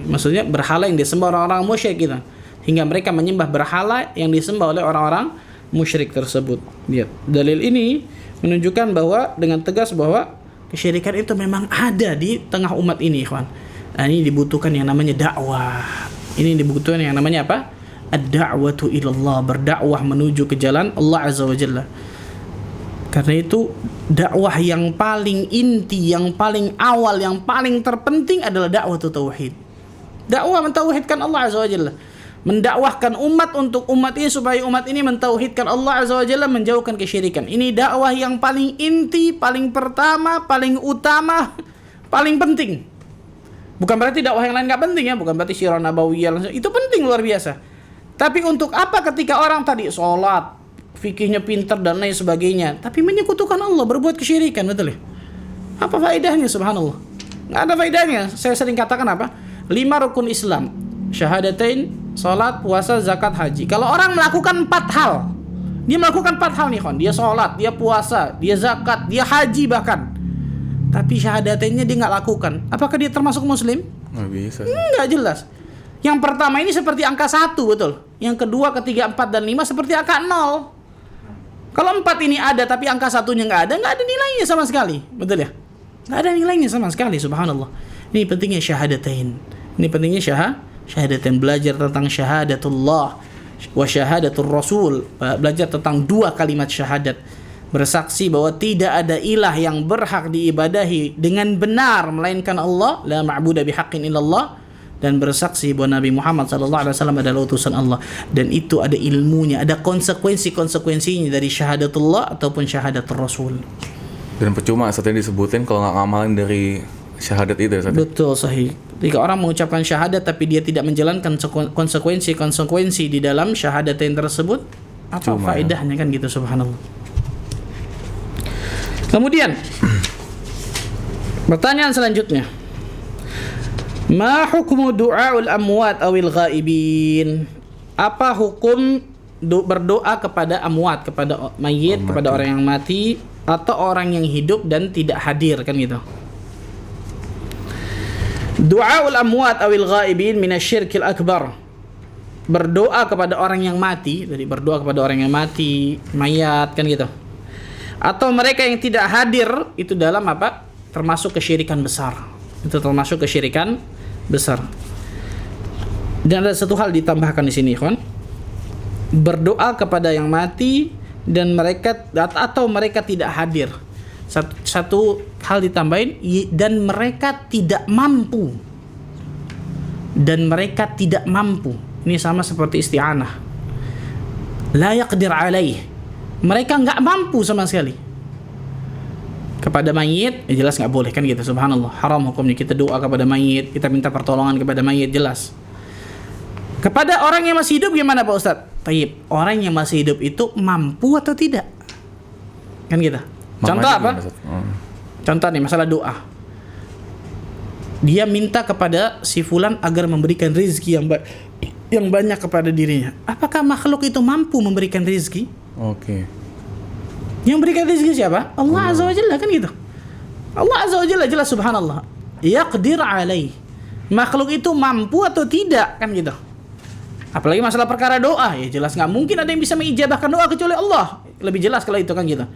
Maksudnya berhala yang disembah orang-orang musyrik gitu. Hingga mereka menyembah berhala yang disembah oleh orang-orang musyrik tersebut. Lihat, dalil ini menunjukkan bahwa dengan tegas bahwa kesyirikan itu memang ada di tengah umat ini, ikhwan. Nah, ini dibutuhkan yang namanya dakwah. Ini dibutuhkan yang namanya apa? Ad-da'watu ilallah, berdakwah menuju ke jalan Allah Azza wa Jalla. Karena itu dakwah yang paling inti, yang paling awal, yang paling terpenting adalah dakwah tauhid. Dakwah mentauhidkan Allah Azza wa Jalla. Mendakwahkan umat untuk umat ini supaya umat ini mentauhidkan Allah Azza wa Jalla, menjauhkan kesyirikan. Ini dakwah yang paling inti, paling pertama, paling utama, paling penting. Bukan berarti dakwah yang lain enggak penting ya, bukan berarti syiar nabawiyah itu penting luar biasa. Tapi untuk apa ketika orang tadi sholat, fikihnya pintar dan lain sebagainya, tapi menyekutukan Allah, berbuat kesyirikan, betul ya? Apa faedahnya, subhanallah? Enggak ada faedahnya. Saya sering katakan apa? 5 rukun Islam, syahadatain, salat, puasa, zakat, haji. Kalau orang melakukan 4 hal, dia melakukan 4 hal nih, kon. Dia salat, dia puasa, dia zakat, dia haji bahkan, tapi syahadatainnya dia nggak lakukan. Apakah dia termasuk muslim? Nggak bisa. Nggak jelas. Yang pertama ini seperti angka 1, betul. Yang kedua, ketiga, 4, dan 5 seperti angka 0. Kalau 4 ini ada tapi angka 1-nya nggak ada nilainya sama sekali, betul ya? Nggak ada nilainya sama sekali, subhanallah. Ini pentingnya syahadatain. Ini pentingnya syahadatain, belajar tentang syahadatullah wa syahadatul rasul, belajar tentang 2 kalimat syahadat, bersaksi bahwa tidak ada ilah yang berhak diibadahi dengan benar melainkan Allah, la ma'budu bihaqqin illallah, dan bersaksi bahwa Nabi Muhammad SAW adalah utusan Allah. Dan itu ada ilmunya, ada konsekuensinya dari syahadatullah ataupun syahadatul rasul. Dan percuma saat ini disebutin kalau nggak ngamalin dari syahadat itu. Betul, sahih. Jika orang mengucapkan syahadat tapi dia tidak menjalankan konsekuensi di dalam syahadat yang tersebut, apa faedahnya kan gitu, subhanallah. Kemudian pertanyaan selanjutnya, ma hukmu du'aul amwat awil ghaibin? Apa hukum berdoa kepada amwat, kepada mayit, kepada orang yang mati atau orang yang hidup dan tidak hadir kan gitu? Du'aul amwat awil ghaibin minasyirkil akbar. berdoa kepada orang yang mati, dari berdoa kepada orang yang mati, mayat kan gitu. Atau mereka yang tidak hadir itu dalam apa? Termasuk kesyirikan besar. Itu termasuk kesyirikan besar. Dan ada satu hal ditambahkan di sini, ikhwan. Berdoa kepada yang mati dan mereka atau mereka tidak hadir. Satu hal ditambahin, dan mereka tidak mampu. Dan mereka tidak mampu. Ini sama seperti isti'anah. La yaqdir alaih. Mereka nggak mampu sama sekali. Kepada mayit, jelas nggak boleh kan gitu. Subhanallah, haram hukumnya kita doa kepada mayit, kita minta pertolongan kepada mayit, jelas. Kepada orang yang masih hidup gimana Pak Ustadz? Taib, orang yang masih hidup itu mampu atau tidak? Kan gitu. Contoh apa? Contoh nih, masalah doa. Dia minta kepada si fulan agar memberikan rezeki yang banyak kepada dirinya. Apakah makhluk itu mampu memberikan rezeki? Oke. Yang berikan rezeki siapa? Allah Azza wa Jalla kan gitu. Allah Azza wa Jalla jelas subhanallah. Yaqdir alaih. Makhluk itu mampu atau tidak kan gitu. Apalagi masalah perkara doa, ya jelas nggak mungkin ada yang bisa mengijabahkan doa kecuali Allah. Lebih jelas kalau itu kan gitu.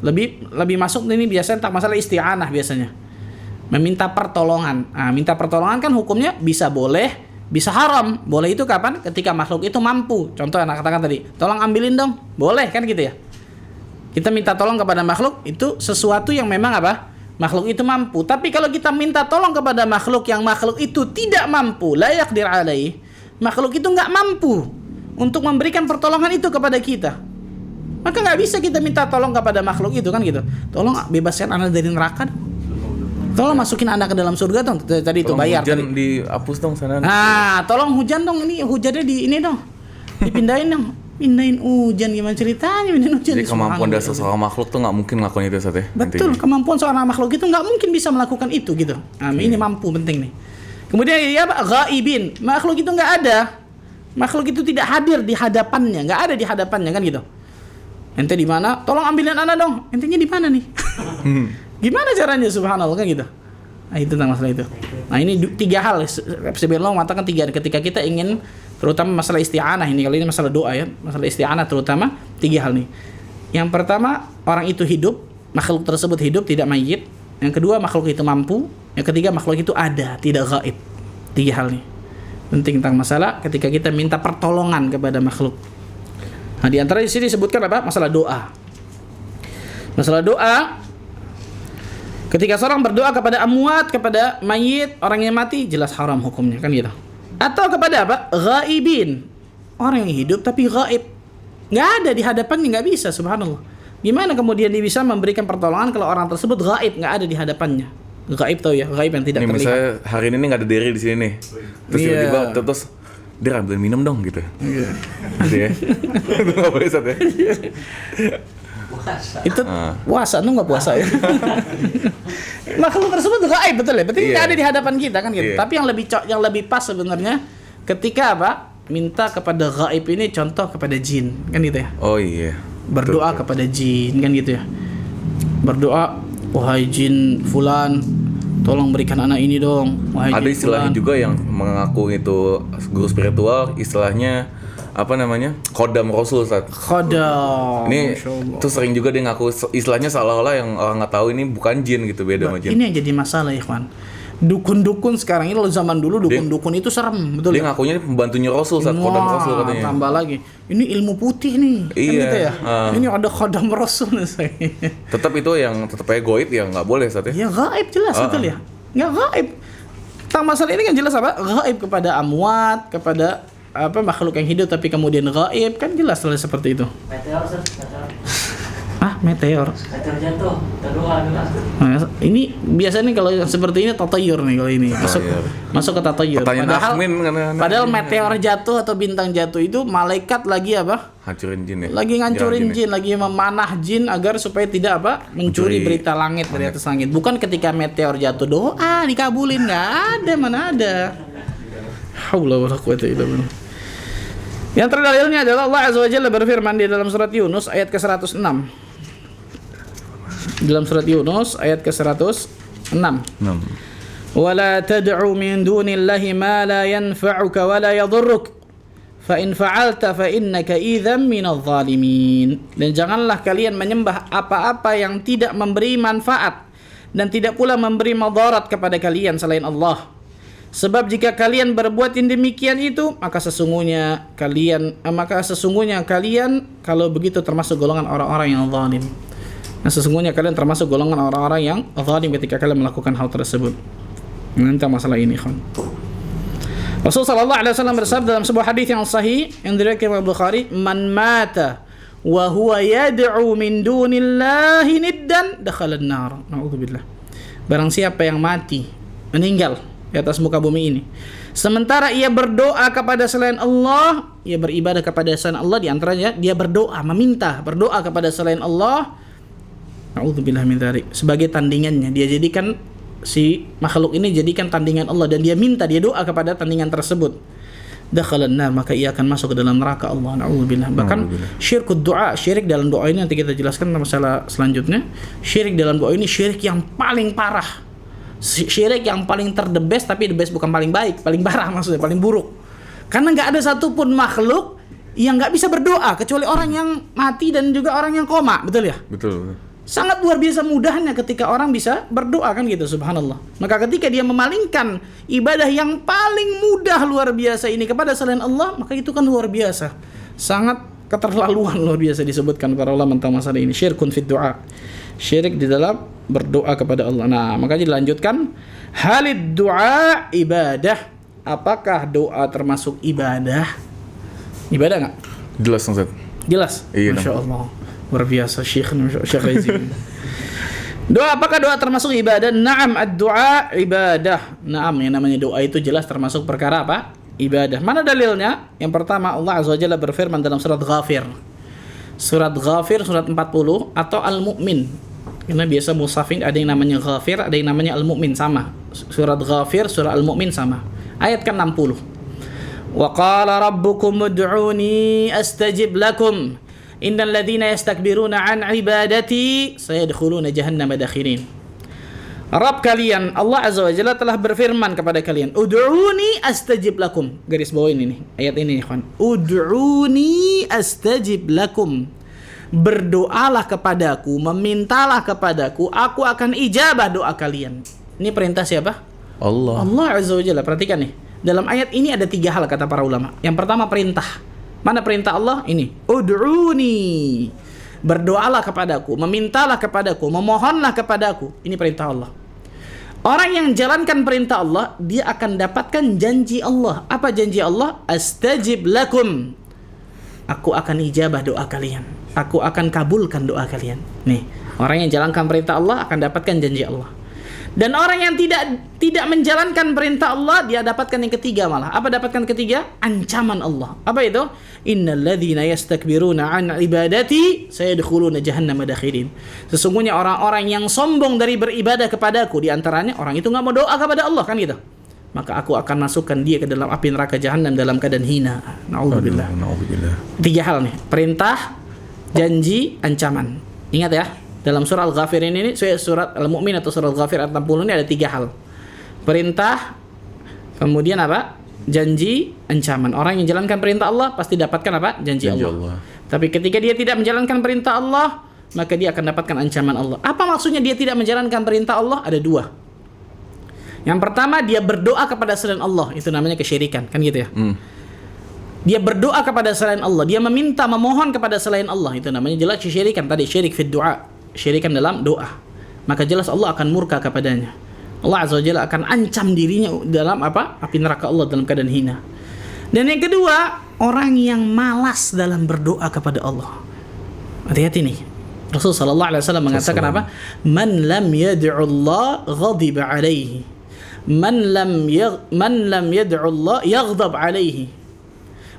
Lebih masuk ini biasanya tentang masalah isti'anah biasanya. Meminta pertolongan. Nah, minta pertolongan kan hukumnya bisa boleh, bisa haram. Boleh itu kapan? Ketika makhluk itu mampu. Contoh yang katakan tadi, tolong ambilin dong. Boleh kan gitu ya. Kita minta tolong kepada makhluk itu sesuatu yang memang apa? Makhluk itu mampu. Tapi kalau kita minta tolong kepada makhluk yang makhluk itu tidak mampu, la yaqdir alaih, makhluk itu nggak mampu untuk memberikan pertolongan itu kepada kita, maka nggak bisa kita minta tolong kepada makhluk itu kan gitu. Tolong bebaskan anak dari neraka, tolong masukin anak ke dalam surga dong. Tadi itu bayar. Hujan dihapus dong sana. Nah, tolong hujan dong, ini hujannya di ini dong, dipindahin dong. Pindahin hujan, gimana ceritanya pindahin hujan? Jadi kemampuan dasar seorang makhluk tuh nggak mungkin ngelakuin itu saat ya. Betul, kemampuan seorang makhluk itu nggak mungkin bisa melakukan itu gitu. Nah, ini mampu penting nih. Kemudian ya Pak, ghaibin. Makhluk itu nggak ada. Makhluk itu tidak hadir di hadapannya, nggak ada di hadapannya kan gitu. Ente di mana? Tolong ambilin anak dong. Entenya di mana nih? Gimana caranya subhanallah kan gitu. Nah, itu tentang masalah itu. Nah, ini tiga hal. Sebenarnya mengatakan tiga ketika kita ingin, terutama masalah isti'anah ini, kalau ini masalah doa ya, masalah isti'anah terutama tiga hal nih. Yang pertama, orang itu hidup, makhluk tersebut hidup, tidak mayit. Yang kedua, makhluk itu mampu. Yang ketiga, makhluk itu ada, tidak gaib. Tiga hal nih penting tentang masalah ketika kita minta pertolongan kepada makhluk. Nah, di antara di sini disebutkan apa? Masalah doa. Masalah doa, ketika seorang berdoa kepada amwat, kepada mayit, orang yang mati, jelas haram hukumnya kan gitu. Atau kepada apa? Ghaibin, orang yang hidup tapi gaib, nggak ada di hadapannya, nggak bisa. Subhanallah, gimana kemudian dia bisa memberikan pertolongan kalau orang tersebut gaib, nggak ada di hadapannya? Gaib tau ya, gaib yang tidak terlihat. Misalnya hari ini nggak ada Derry di sini nih, terus tiba-tiba terus dia ambil minum dong gitu. Gitu ya. Itu nggak boleh Sat ya. Itu puasa tuh nggak puasa ya. Makhluk tersebut gaib, betul ya, berarti nggak ada di hadapan kita kan gitu. Tapi yang lebih pas sebenarnya ketika apa? Minta kepada gaib ini, contoh kepada jin kan gitu ya. Oh iya. Berdoa kepada jin kan gitu ya. Berdoa, wahai jin fulan, tolong berikan anak ini dong. Wahai ada istilahnya fulan juga yang mengaku itu guru spiritual, istilahnya apa namanya? Khodam Rasul Ustaz. Khodam. Ini tuh sering juga dia ngaku istilahnya seolah-olah yang orang nggak tahu ini bukan jin gitu, beda sama jin. Ini yang jadi masalah ya, Ikhwan. Dukun-dukun sekarang ini, zaman dulu dukun-dukun itu serem, betul. Dia ngakunya pembantunya Rasul Ustaz, Khodam Rasul katanya. Tambah lagi. Ini ilmu putih nih. Iya. Kan gitu ya. Ini ada Khodam Rasul nih. Tetap itu yang tetap aja goib ya nggak boleh Ustaz ya. Ya gaib jelas betul ya. Nggak gaib. Tentang masalah ini kan jelas apa? Gaib kepada amwat, kepada apa makhluk yang hidup tapi kemudian gaib, kan jelas seperti itu. Meteor. Meteor. Meteor jatuh, terdoa dulu. Nah, ini biasanya kalau seperti ini tatayur nih, kalau ini masuk ke tatayur. Padahal meteor jatuh atau bintang jatuh itu malaikat lagi apa? Hancurin jin ya. Lagi ngancurin jin, lagi memanah jin agar supaya tidak apa? Mencuri berita langit dari atas langit. Bukan ketika meteor jatuh doa dikabulin, nggak ada, mana ada. Haula wala quwata illa billah. Yang terdalilnya adalah Allah Azza wa Jalla berfirman di dalam surat Yunus ayat ke-106. Dalam surat Yunus ayat ke-106. Wala tad'u min dunillahi ma la yanfa'uka wa la yadhurruk fa in fa'alta fa innaka idzam minadh dhalimin. Dan janganlah kalian menyembah apa-apa yang tidak memberi manfaat dan tidak pula memberi madarat kepada kalian selain Allah. Sebab jika kalian berbuat yang demikian itu, maka sesungguhnya kalian kalau begitu termasuk golongan orang-orang yang zalim. Nah, sesungguhnya kalian termasuk golongan orang-orang yang zalim ketika kalian melakukan hal tersebut. Tentang masalah ini, kan. Rasulullah sallallahu alaihi wasallam bersabda dalam sebuah hadis yang sahih yang diriwayatkan oleh Bukhari, "Man mata wa huwa yad'u min dunillahi niddan dakhala an-nar." Nauzubillah. Barang siapa yang mati, meninggal di atas muka bumi ini, sementara ia berdoa kepada selain Allah, ia beribadah kepada selain Allah, di antaranya dia berdoa kepada selain Allah, nauzubillah min dzalik, sebagai tandingannya, dia jadikan si makhluk ini jadikan tandingan Allah dan dia doa kepada tandingan tersebut, dakhalan nar, maka ia akan masuk ke dalam neraka Allah. Nauzubillah. Bahkan syirkud doa, syirik dalam doa ini nanti kita jelaskan masalah selanjutnya. Syirik dalam doa ini syirik yang paling parah, syirik yang paling the best, tapi the best bukan paling baik, paling parah maksudnya, paling buruk. Karena nggak ada satupun makhluk yang nggak bisa berdoa kecuali orang yang mati dan juga orang yang koma, betul ya? Betul. Sangat luar biasa mudahnya ketika orang bisa berdoa, kan gitu, subhanallah. Maka ketika dia memalingkan ibadah yang paling mudah luar biasa ini kepada selain Allah, maka itu kan luar biasa. Sangat keterlaluan luar biasa disebutkan para ulama tentang masalah ini. Syirkun fid du'a. Syirik di dalam berdoa kepada Allah. Nah, makanya dilanjutkan, halid du'a ibadah. Apakah doa termasuk ibadah? Ibadah enggak? Jelas, Ustaz. Jelas? Iya, Masya Allah. Luar biasa Syekh Rezi. Doa, apakah doa termasuk ibadah? Na'am, ad-du'a ibadah. Na'am, yang namanya doa itu jelas termasuk perkara apa? Ibadah. Mana dalilnya? Yang pertama, Allah Azza wa Jalla berfirman dalam surat Ghafir. Surat Ghafir, surat 40 atau Al-Mu'min. Karena biasa mushafin ada yang namanya Ghafir, ada yang namanya Al-Mu'min, sama. Surat Ghafir, surat Al-Mu'min sama. Ayat ke-60. Wa qala rabbukum ud'uni astajib lakum. Innal ladzina yastakbiruna an ibadati sayadkhuluna jahannama dakhirin. Rabb kalian, Allah Azza wa Jalla telah berfirman kepada kalian, ud'uni astajib lakum. Garis bawah ini nih, ayat ini ikhwan. Ud'uni astajib lakum. Berdoalah kepadaku, memintalah kepadaku, aku akan ijabah doa kalian. Ini perintah siapa? Allah. Allah Azza wa Jalla. Perhatikan nih. Dalam ayat ini ada 3 hal kata para ulama. Yang pertama perintah. Mana perintah Allah? Ini. Ud'uni. Berdoalah kepadaku, memintalah kepadaku, memohonlah kepadaku. Ini perintah Allah. Orang yang jalankan perintah Allah, dia akan dapatkan janji Allah. Apa janji Allah? Astajib lakum. Aku akan ijabah doa kalian. Aku akan kabulkan doa kalian. Nih, orang yang jalankan perintah Allah akan dapatkan janji Allah. Dan orang yang tidak menjalankan perintah Allah, dia dapatkan yang ketiga malah. Apa dapatkan ketiga? Ancaman Allah. Apa itu? Innal ladzina yastakbiruna an ibadati sayadkhuluna jahannama dakhirin. Sesungguhnya orang-orang yang sombong dari beribadah kepadaku, di antaranya orang itu enggak mau doa kepada Allah, kan gitu. Maka aku akan masukkan dia ke dalam api neraka jahanam dalam keadaan hina. Nauzubillah. 3 hal nih. Perintah, janji, ancaman. Ingat ya. Dalam surah Al-Ghafir ini, surat Al-Mu'min atau surah Al-Ghafir ayat 60 ini ada 3 hal. Perintah, kemudian apa? Janji, ancaman. Orang yang jalankan perintah Allah pasti dapatkan apa? Janji Allah. Tapi ketika dia tidak menjalankan perintah Allah, maka dia akan dapatkan ancaman Allah. Apa maksudnya dia tidak menjalankan perintah Allah? Ada 2. Yang pertama, dia berdoa kepada selain Allah. Itu namanya kesyirikan, kan gitu ya? Dia berdoa kepada selain Allah, dia meminta, memohon kepada selain Allah. Itu namanya jelas kesyirikan tadi, syirik fid du'a. Syirikan dalam doa, maka jelas Allah akan murka kepadanya. Allah Azza wa Jalla akan ancam dirinya dalam apa? Api neraka Allah dalam keadaan hina. Dan yang kedua, orang yang malas dalam berdoa kepada Allah. Hati-hati nih. Rasul sallallahu alaihi wasallam mengatakan apa? Man lam yad'u Allah ghadiba alaihi. Man lam yad'u Allah yaghdab alaihi.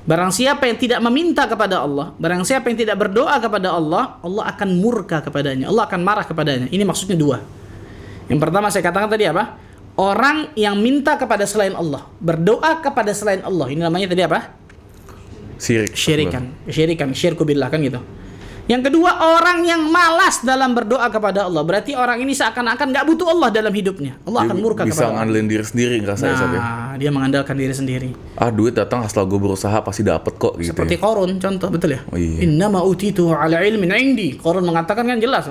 Barang siapa yang tidak meminta kepada Allah, barang siapa yang tidak berdoa kepada Allah, Allah akan murka kepadanya, Allah akan marah kepadanya. Ini maksudnya 2. Yang pertama saya katakan tadi apa? Orang yang minta kepada selain Allah, berdoa kepada selain Allah. Ini namanya tadi apa? Syirikan, syirku billah, kan gitu. Yang kedua, orang yang malas dalam berdoa kepada Allah. Berarti orang ini seakan-akan nggak butuh Allah dalam hidupnya. Allah akan murka kepada Bisa ngandelin diri sendiri ngerasa ya. Dia mengandalkan diri sendiri. Duit datang setelah gue berusaha pasti dapet kok gitu. Seperti Qarun contoh, betul ya? Oh, iya. Innama utitu ala ilmin indi. Qarun mengatakan kan jelas.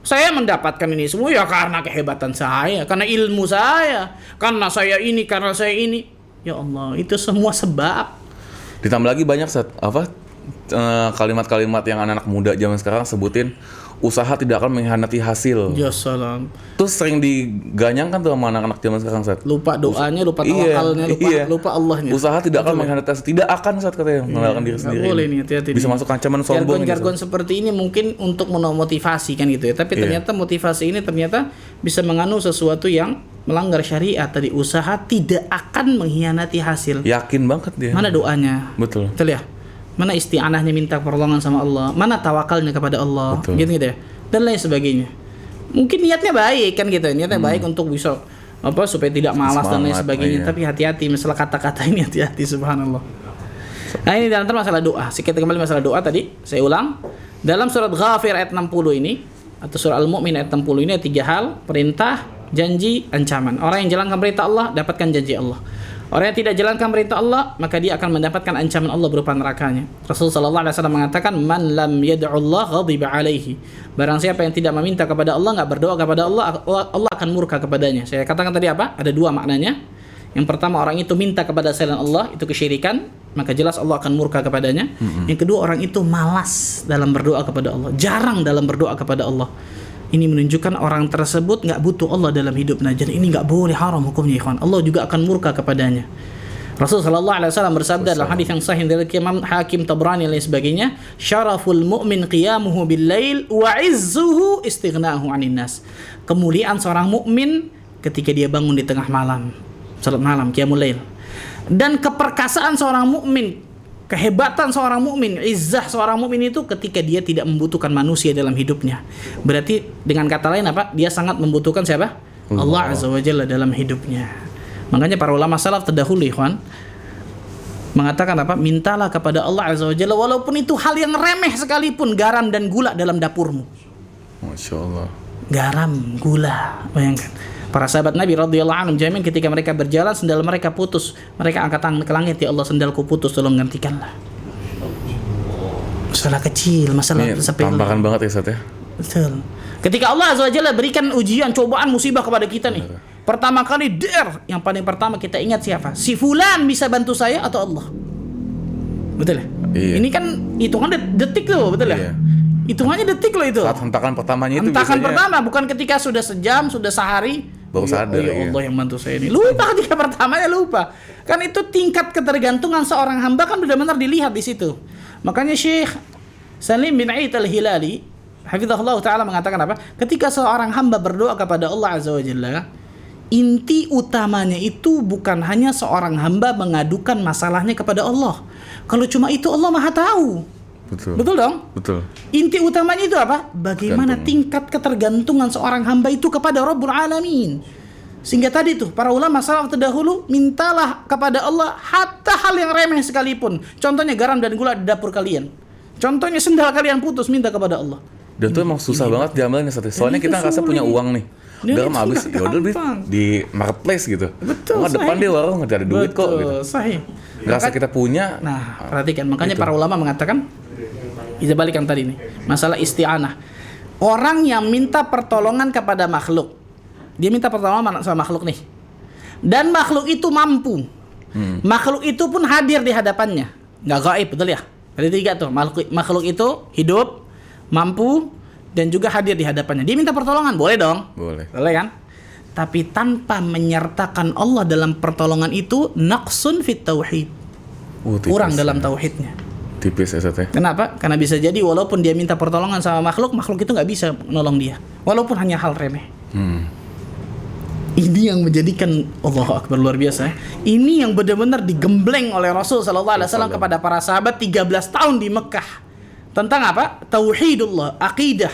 Saya mendapatkan ini semua ya karena kehebatan saya, karena ilmu saya, karena saya ini, karena saya ini. Ya Allah, itu semua sebab. Ditambah lagi banyak kalimat-kalimat yang anak-anak muda zaman sekarang sebutin, usaha tidak akan mengkhianati hasil. Ya salam. Terus sering diganyangkan tuh sama anak-anak zaman sekarang, Sat. Lupa doanya, lupa tawakalnya, lupa Allahnya. Usaha tidak akan mengkhianati hasil. Tidak akan, Sat, katanya, mengandalkan diri sendiri. Boleh nih, hati-hati. Bisa masuk ancaman sombong. Jargon-jargon seperti ini mungkin untuk memotivasi kan gitu ya. Tapi ternyata motivasi ini ternyata bisa mengandung sesuatu yang melanggar syariat. Tadi usaha tidak akan mengkhianati hasil. Yakin banget dia. Mana doanya? Betul. Betul ya? Mana isti'anahnya minta pertolongan sama Allah, mana tawakalnya kepada Allah, gitu ya, dan lain sebagainya. Mungkin niatnya baik kan gitu, niatnya baik untuk bisa supaya tidak malas dan lain sebagainya. Tapi hati-hati masalah kata-kata ini, hati-hati, subhanallah. Nah ini dan masalah doa. Kita kembali masalah doa tadi, saya ulang. Dalam surat Ghafir ayat 60 ini atau surah Al-Mu'min ayat 60 ini ada 3 hal: perintah, janji, ancaman. Orang yang jalankan perintah Allah dapatkan janji Allah. Orang yang tidak jalankan perintah Allah, maka dia akan mendapatkan ancaman Allah berupa nerakanya. Rasulullah SAW mengatakan, "Man lam yad'ullah ghadiba alaihi." Barang siapa yang tidak meminta kepada Allah, enggak berdoa kepada Allah, Allah akan murka kepadanya. Saya katakan tadi apa? Ada 2 maknanya. Yang pertama, orang itu minta kepada selain Allah, itu kesyirikan, maka jelas Allah akan murka kepadanya. Yang kedua, orang itu malas dalam berdoa kepada Allah, jarang dalam berdoa kepada Allah. Ini menunjukkan orang tersebut nggak butuh Allah dalam hidupnya. Jadi ini nggak boleh, haram hukumnya, ikhwan. Allah juga akan murka kepadanya. Rasulullah SAW bersabda dalam hadis yang sahih dari Imam Hakim, Tabrani dan lain sebagainya, "Syaraful mu'min qiyamuhu bil lail wa 'izzuhu istighnahu 'anil nas." Kemuliaan seorang mukmin ketika dia bangun di tengah malam, salat malam, qiyamul lail. Dan keperkasaan seorang mukmin, kehebatan seorang mukmin, izzah seorang mukmin itu ketika dia tidak membutuhkan manusia dalam hidupnya. Berarti dengan kata lain apa? Dia sangat membutuhkan siapa? Allah Azza wa Jalla dalam hidupnya. Makanya para ulama salaf terdahulu, ikhwan, mengatakan apa? Mintalah kepada Allah Azza wa Jalla walaupun itu hal yang remeh sekalipun, garam dan gula dalam dapurmu. Masya Allah. Garam, gula, bayangkan. Para sahabat Nabi radhiyallahu anhum jamin ketika mereka berjalan sendal mereka putus, mereka angkat tangan ke langit, ya Allah sendalku putus, tolong gantikanlah. Masalah kecil, masalah sepele. Tampakan banget ya, Ustaz ya. Betul. Ketika Allah Azza wa Jalla berikan ujian, cobaan, musibah kepada kita nih. Pertama kali yang paling pertama kita ingat siapa? Si fulan bisa bantu saya atau Allah? Betul ya? Iya. Ini kan hitungan detik loh, betul ya? Hitungannya detik loh itu. Saat hentakan pertamanya itu hentakan pertama, bukan ketika sudah sejam, sudah sehari baru sadar. Ya Allah yang bantu saya ini. Lupa ketika pertamanya, lupa. Kan itu tingkat ketergantungan seorang hamba kan benar-benar dilihat di situ. Makanya Syekh Salim bin Aid al-Hilali hafizahullah taala mengatakan apa? Ketika seorang hamba berdoa kepada Allah Azza wa Jalla, inti utamanya itu bukan hanya seorang hamba mengadukan masalahnya kepada Allah. Kalau cuma itu Allah Maha tahu. Betul dong? Betul. Inti utamanya itu apa? Bagaimana tingkat ketergantungan seorang hamba itu kepada Rabbul Alamin. Sehingga tadi tuh para ulama salaf terdahulu, mintalah kepada Allah hatta hal yang remeh sekalipun. Contohnya garam dan gula di dapur kalian. Contohnya sendal kalian putus, minta kepada Allah. Dan itu emang susah banget diamalnya, soalnya kita ngerasa punya uang nih. Garam habis, ya udah beli di marketplace gitu. Betul. Depan dia warung nggak ada duit kok gitu. Sahih. Ngerasa kita punya. Nah, perhatikan, makanya para ulama mengatakan, kita balikan tadi nih, masalah isti'anah. Orang yang minta pertolongan kepada makhluk, dia minta pertolongan sama makhluk nih, dan makhluk itu mampu, makhluk itu pun hadir di hadapannya, nggak gaib, betul ya? Ada 3 tuh, makhluk itu hidup, mampu, dan juga hadir di hadapannya. Dia minta pertolongan, boleh dong? Boleh kan? Tapi tanpa menyertakan Allah dalam pertolongan itu, naqsun fit tauhid, kurang dalam tauhidnya. Tipis ya, Ustaz. Kenapa? Karena bisa jadi walaupun dia minta pertolongan sama makhluk itu nggak bisa menolong dia, walaupun hanya hal remeh. Ini yang menjadikan Allahu Akbar, luar biasa. Ini yang benar-benar digembleng oleh Rasul sallallahu alaihi wasallam kepada para sahabat 13 tahun di Mekah. Tentang apa? Tauhidullah, akidah.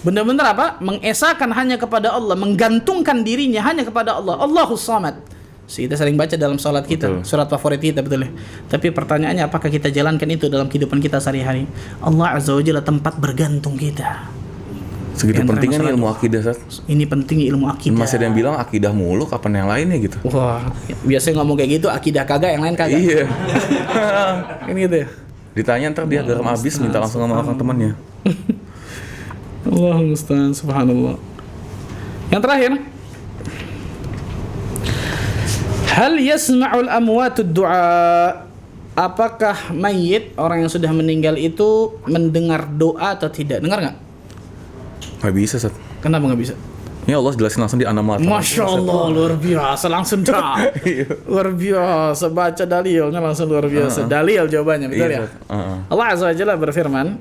Benar-benar apa? Mengesahkan hanya kepada Allah, menggantungkan dirinya hanya kepada Allah. Allahus Samad. Kita sering baca dalam sholat kita, betul. Surat favorit kita, betul ya. Tapi pertanyaannya apakah kita jalankan itu dalam kehidupan kita sehari-hari? Allah Azza wa Jalla tempat bergantung kita. Segitu pentingnya nih ilmu akidah, Ustaz. Ini penting ilmu akidah. Masih ada yang bilang akidah mulu, kapan yang lainnya gitu. Wah, biasanya ngomong kayak gitu, akidah kagak, yang lain kagak. Iya. Ini gitu ya. Ditanya ntar dia garam habis, minta langsung sama orang temannya. Allahumma musta'an, subhanallah. Yang terakhir, hal yasma'ul amwatud du'a? Apakah mayit, orang yang sudah meninggal itu mendengar doa atau tidak? Dengar nggak? Nggak bisa, Ustaz. Kenapa nggak bisa? Ini Allah jelasin langsung di An-Naml. Masya Allah, luar biasa, langsung dah. Luar biasa, baca dalilnya langsung luar biasa. Dalil jawabannya, betul ya? Allah Azza wa Jalla berfirman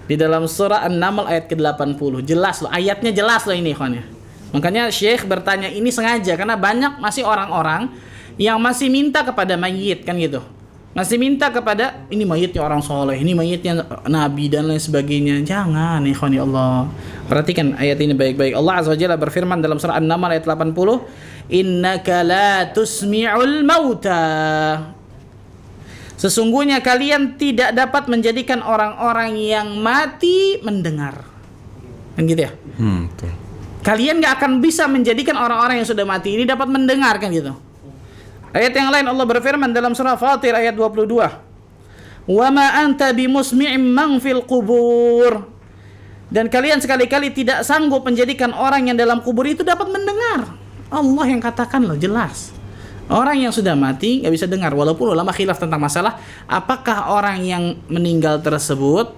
di dalam surah An-Naml ayat ke-80. Jelas loh, ayatnya jelas loh ini, ikhwan ya. Makanya Syekh bertanya ini sengaja karena banyak masih orang-orang yang masih minta kepada mayit, kan gitu. Masih minta kepada ini mayitnya orang soleh, ini mayitnya nabi dan lain sebagainya. Jangan, ikhwan ya Allah. Perhatikan ayat ini baik-baik. Allah Azza wa Jalla berfirman dalam surah An-Naml ayat 80, "Innaka la tusmi'ul mauta." Sesungguhnya kalian tidak dapat menjadikan orang-orang yang mati mendengar. Kan gitu ya? Betul. Kalian gak akan bisa menjadikan orang-orang yang sudah mati ini dapat mendengar, kan gitu. Ayat yang lain Allah berfirman dalam surah Fatir ayat 22. "Wa ma anta bimusmi'im man fil qubur." Dan kalian sekali-kali tidak sanggup menjadikan orang yang dalam kubur itu dapat mendengar. Allah yang katakan loh, jelas. Orang yang sudah mati gak bisa dengar. Walaupun ulama khilaf tentang masalah apakah orang yang meninggal tersebut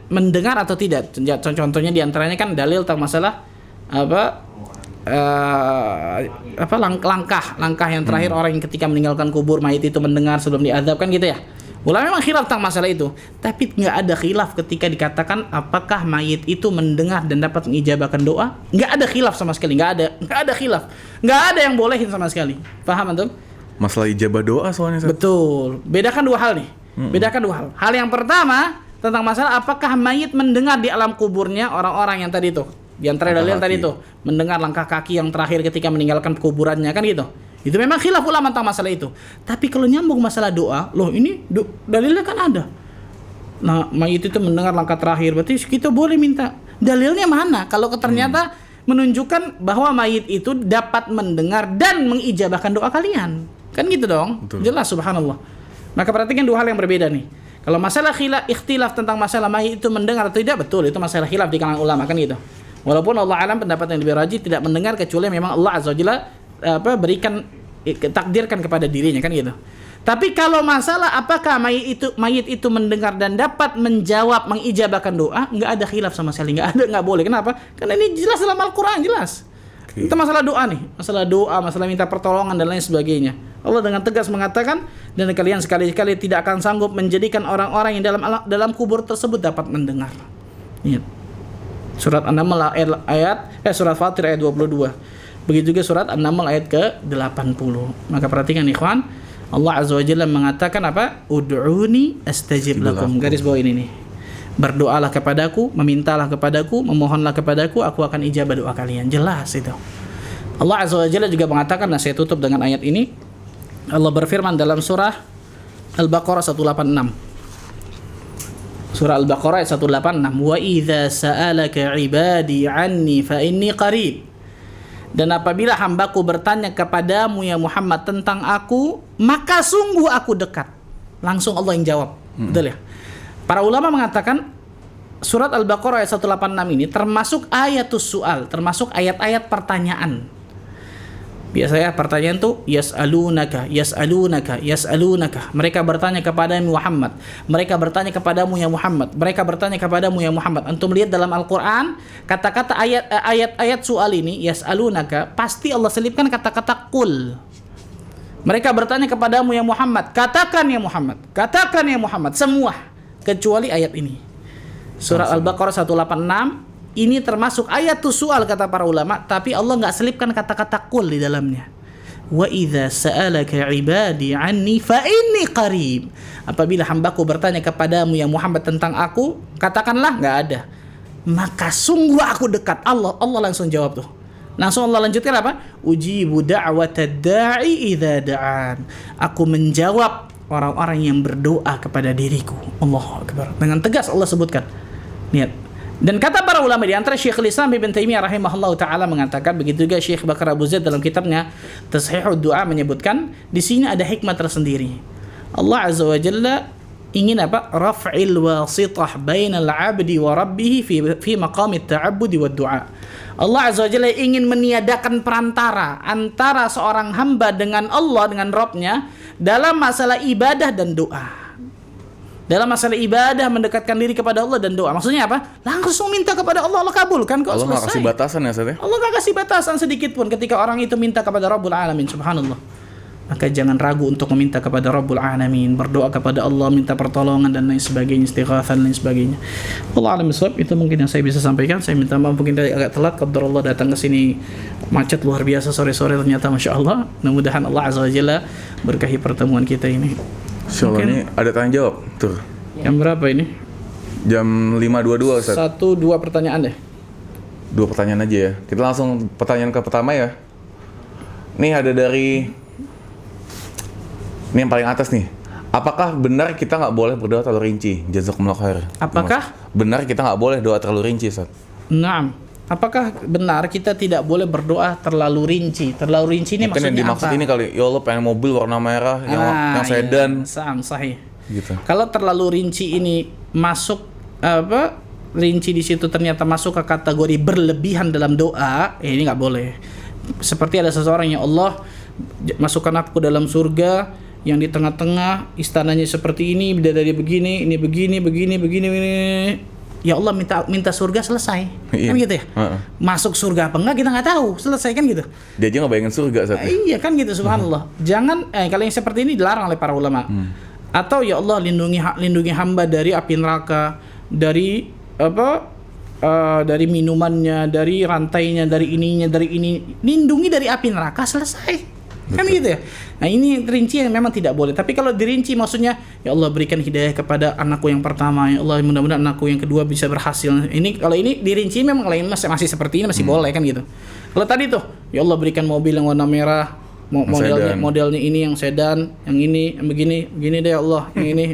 mendengar atau tidak. Contohnya diantaranya kan dalil tentang masalah langkah yang terakhir orang yang ketika meninggalkan kubur mayit itu mendengar sebelum diazab, kan gitu ya. Ulama memang khilaf tentang masalah itu, tapi nggak ada khilaf ketika dikatakan apakah mayit itu mendengar dan dapat mengijabahkan doa. Nggak ada khilaf sama sekali, nggak ada khilaf, nggak ada yang bolehin sama sekali. Paham antum? Masalah ijabah doa soalnya. Betul. Bedakan dua hal nih. Bedakan dua hal. Hal yang pertama tentang masalah apakah mayit mendengar di alam kuburnya orang-orang yang tadi itu. Di antara dalil tadi itu mendengar langkah kaki yang terakhir ketika meninggalkan kuburannya, kan gitu. Itu memang khilaf ulama tentang masalah itu. Tapi kalau nyambung masalah doa, loh ini dalilnya kan ada. Nah, mayit itu mendengar langkah terakhir, berarti kita boleh minta. Dalilnya mana? Kalau ternyata menunjukkan bahwa mayit itu dapat mendengar dan mengijabahkan doa kalian. Kan gitu dong. Betul. Jelas, subhanallah. Maka perhatikan dua hal yang berbeda nih. Kalau masalah ikhtilaf tentang masalah mayit itu mendengar atau tidak, betul, itu masalah khilaf di kalangan ulama, kan gitu. Walaupun Allah alam pendapat yang lebih rajih tidak mendengar kecuali memang Allah Azza wa Jalla takdirkan kepada dirinya, kan gitu. Tapi kalau masalah apakah mayit itu mendengar dan dapat menjawab mengijabahkan doa, nggak ada khilaf sama sekali, nggak boleh. Kenapa? Karena ini jelas dalam Al-Qur'an, jelas. Itu masalah doa nih, masalah doa, masalah minta pertolongan dan lain sebagainya. Allah dengan tegas mengatakan, dan kalian sekali-kali tidak akan sanggup menjadikan orang-orang yang dalam kubur tersebut dapat mendengar. Ingat. Surat An-Naml surat Fatir ayat 22. Begitu juga surat An-Naml ayat ke-80. Maka perhatikan ikhwan, Allah Azza wa Jalla mengatakan apa? Ud'uni astajib lakum. Garis bawah ini nih. Berdoalah kepadaku, memintalah kepadaku, memohonlah kepadaku, aku akan ijabah doa kalian. Jelas itu. Allah Azza wa Jalla juga mengatakan, nah saya tutup dengan ayat ini. Allah berfirman dalam surah Al-Baqarah 186. Surah Al-Baqarah ayat 186. Wa idza sa'alaka 'ibadi 'anni fa inni qarib. Dan apabila hambaku bertanya kepadamu ya Muhammad tentang aku, maka sungguh aku dekat. Langsung Allah yang jawab. Betul ya? Para ulama mengatakan surat Al-Baqarah ayat 186 ini termasuk ayatus su'al, termasuk ayat-ayat pertanyaan. Biasanya pertanyaan tuh yas'alunaka. Mereka bertanya kepadamu Muhammad. Mereka bertanya kepadamu ya Muhammad. Mereka bertanya kepadamu ya Muhammad. Antum lihat dalam Al-Qur'an kata-kata ayat su'al ini yas'alunaka pasti Allah selipkan kata-kata qul. Mereka bertanya kepadamu ya Muhammad. Katakan ya Muhammad. Katakan ya Muhammad. Semua kecuali ayat ini. Surah Al-Baqarah 186. Ini termasuk ayatus su'al kata para ulama, tapi Allah enggak selipkan kata-kata qul di dalamnya. Wa idza sa'alaka 'ibadi 'anni fa inni qarib. Apabila hambaku bertanya kepadamu ya Muhammad tentang aku, katakanlah enggak ada. Maka sungguh aku dekat. Allah langsung jawab tuh. Langsung Allah lanjutkan apa? Ujibu da'watad da'i idza da'an. Aku menjawab orang-orang yang berdoa kepada diriku. Allahu Akbar. Dengan tegas Allah sebutkan. Lihat. Dan kata para ulama di antara Syekhul Islam Ibn Taimiyah rahimahullahu taala mengatakan, begitu juga Syekh Bakar Abu Zaid dalam kitabnya Tashihud Du'a menyebutkan, di sini ada hikmah tersendiri. Allah Azza wa Jalla ingin apa? Raf'il wasitah bainal 'abdi wa rabbih fi maqamit ta'abbudi wad du'a. Allah Azza wa Jalla ingin meniadakan perantara antara seorang hamba dengan Allah, dengan Rabb-nya dalam masalah ibadah dan doa. Dalam masalah ibadah mendekatkan diri kepada Allah dan doa. Maksudnya apa? Langsung minta kepada Allah, Allah kabulkan kok, Allah nggak selesai. kasih batasan ya Ustaz ya? Allah nggak kasih batasan sedikit pun ketika orang itu minta kepada Rabbul Alamin, subhanallah. Maka jangan ragu untuk meminta kepada Rabbul Alamin, berdoa kepada Allah, minta pertolongan dan lain sebagainya, istighatsah dan lain sebagainya. Allah alam bisawab, itu mungkin yang saya bisa sampaikan. Saya minta maaf mungkin agak telat, qadarullah datang ke sini macet luar biasa sore-sore ternyata, Masya Allah. Mudah-mudahan Allah Azza wa Jalla berkahi pertemuan kita ini. Insyaallah ini ada tanya jawab tuh. Yang berapa ini? Jam 5.22 Ustaz. 1-2 pertanyaan deh. 2 pertanyaan aja ya. Kita langsung pertanyaan ke pertama ya. Nih ada dari ini yang paling atas nih. Apakah benar kita nggak boleh berdoa terlalu rinci? Jazakumullah khair. Apakah benar kita nggak boleh doa terlalu rinci, Ustaz? Naam. Apakah benar kita tidak boleh berdoa terlalu rinci? Terlalu rinci ini mungkin maksudnya yang dimaksud apa? ini kali, ya Allah pengen mobil warna merah yang sedan. Iya, sahih. Gitu. Kalau terlalu rinci ini masuk apa? Rinci di situ ternyata masuk ke kategori berlebihan dalam doa, ini nggak boleh. Seperti ada seseorang yang Allah masukkan aku dalam surga yang di tengah-tengah istananya seperti ini, bidadari begini, ini begini. Ya Allah minta surga selesai. Iya. Kan gitu ya. Masuk surga apa enggak kita nggak tahu, selesai kan gitu. Dia aja nggak bayangin surga saat Iya kan gitu, subhanallah. Jangan kalau yang seperti ini dilarang oleh para ulama. Atau ya Allah lindungi hamba dari api neraka, dari apa? Dari minumannya, dari rantainya, dari ininya, dari ini. Lindungi dari api neraka, selesai. Kan gitu ya. Nah ini rinci yang memang tidak boleh. Tapi kalau dirinci maksudnya, ya Allah berikan hidayah kepada anakku yang pertama, ya Allah mudah-mudahan anakku yang kedua bisa berhasil. Ini kalau ini dirinci memang lain masih seperti ini masih boleh kan gitu. Kalau tadi tuh, ya Allah berikan mobil yang warna merah, modelnya ini yang sedan, yang ini yang begini deh ya Allah, yang ini.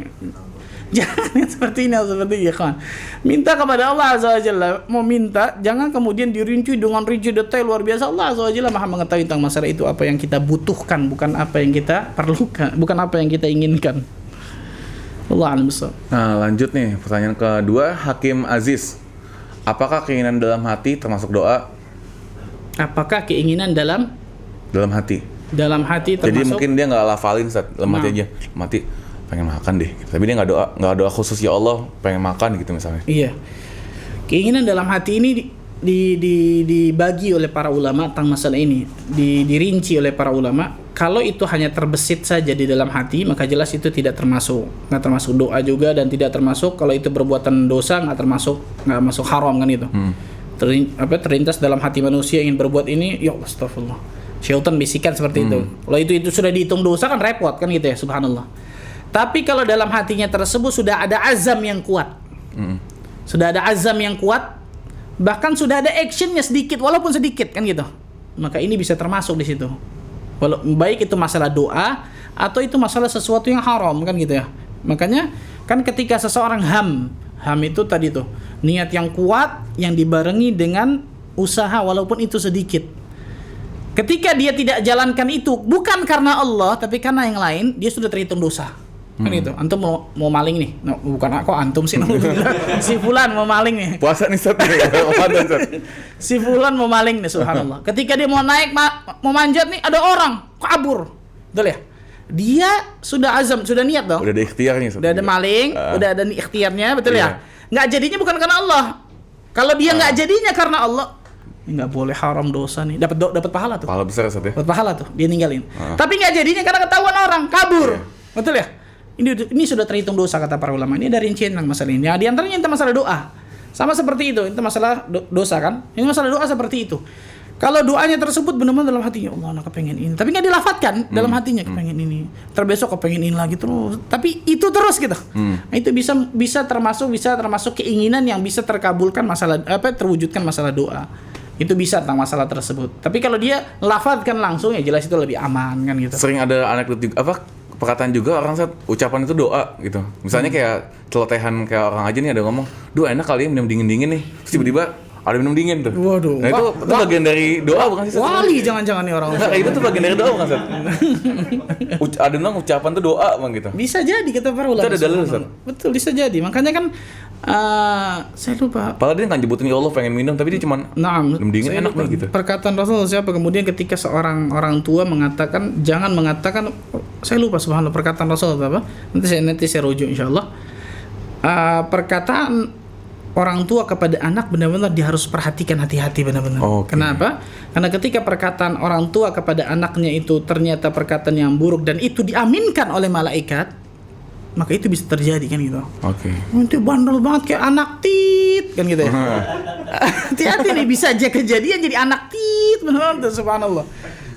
Jangan seperti ini, seperti ya kan. Minta kepada Allah Azza wa Jalla, mau minta jangan kemudian dirinci dengan rinci detail luar biasa. Allah Azza wa Jalla Maha mengetahui tentang masalah itu, apa yang kita butuhkan, bukan apa yang kita perlukan, bukan apa yang kita inginkan. Allah a'lam bishawab. Nah, lanjut nih pertanyaan kedua, Hakim Aziz. Apakah keinginan dalam hati termasuk doa? Apakah keinginan dalam hati? Dalam hati termasuk? Jadi mungkin dia nggak lafalin dalam hati aja. Mati pengen makan deh, tapi dia nggak doa khusus ya Allah pengen makan gitu misalnya. Iya, keinginan dalam hati ini dibagi oleh para ulama tentang masalah ini, dirinci oleh para ulama. Kalau itu hanya terbesit saja di dalam hati, maka jelas itu nggak termasuk doa juga, dan tidak termasuk kalau itu perbuatan dosa, nggak masuk haram kan itu. Terlintas dalam hati manusia ingin berbuat ini, ya astagfirullah, syaitan bisikan seperti itu. Kalau itu sudah dihitung dosa kan repot kan gitu ya, subhanallah. Tapi kalau dalam hatinya tersebut sudah ada azam yang kuat, sudah ada azam yang kuat, bahkan sudah ada actionnya sedikit, walaupun sedikit kan gitu, maka ini bisa termasuk di situ. Baik itu masalah doa atau itu masalah sesuatu yang haram kan gitu ya. Makanya kan ketika seseorang ham itu tadi tuh niat yang kuat yang dibarengi dengan usaha walaupun itu sedikit. Ketika dia tidak jalankan itu bukan karena Allah tapi karena yang lain, dia sudah terhitung dosa. Kan gitu. Antum mau maling nih. No, bukan aku, antum sih. Si fulan mau maling nih. Puasa nih Ustaz. Si fulan mau maling nih, subhanallah. Ketika dia mau naik mau manjat nih, ada orang kabur. Betul ya? Dia sudah azam, sudah niat dong. Udah ada ikhtiarnya. Udah ada maling, udah ada ikhtiarnya, betul ya? Nggak jadinya bukan karena Allah. Kalau dia nggak jadinya karena Allah, nggak boleh, haram dosa nih. Dapat pahala tuh. Pahala besar Ustaz ya. Dapat pahala tuh, dia ninggalin. Tapi nggak jadinya karena ketahuan orang, kabur. Betul ya? Ini sudah terhitung dosa kata para ulama. Ini ada rincian tentang masalah ini. Nah, di antaranya itu masalah doa. Sama seperti itu masalah dosa kan? Ini masalah doa seperti itu. Kalau doanya tersebut benar-benar dalam hatinya, Allah, nak kepengen ini. Tapi nggak dilafatkan dalam hatinya, kepengen ini. Terbesok kepengen ini lagi terus. Tapi itu terus gitu. Nah, itu bisa termasuk keinginan yang bisa terkabulkan terwujudkan masalah doa. Itu bisa tentang masalah tersebut. Tapi kalau dia lafadzkan langsung ya jelas itu lebih aman kan gitu. Sering ada anekdot juga, perkataan juga orang saat ucapan itu doa gitu. Misalnya kayak celotehan kayak orang aja nih ada ngomong, "Duh enak kali ya minum dingin-dingin nih." Terus tiba-tiba ada minum dingin tuh. Waduh. Nah itu bagian dari doa bukan sih? Sat? Wali jangan-jangan nih orang. Nah, itu tuh bagian dari doa bukan Sat? Ada nang ucapan tuh doa bang gitu. Bisa jadi kata para ulama. Itu ada dalil, Ustaz? Betul, bisa jadi. Makanya kan saya lupa. Padahal dia nggak nyebutin ya Allah pengen minum, tapi dia cuman minum dingin enak nih gitu. Perkataan Rasul siapa kemudian ketika seorang orang tua mengatakan jangan mengatakan, saya lupa subhanallah perkataan Rasul apa. Nanti saya rujuk insyaallah. Perkataan orang tua kepada anak benar-benar dia harus perhatikan hati-hati benar-benar. Okay. Kenapa? Karena ketika perkataan orang tua kepada anaknya itu ternyata perkataan yang buruk dan itu diaminkan oleh malaikat, maka itu bisa terjadi kan gitu. Oke. Nanti bandel banget kayak anak tit kan gitu ya. Hati-hati nih bisa aja kejadian jadi anak tit benar-benar subhanallah.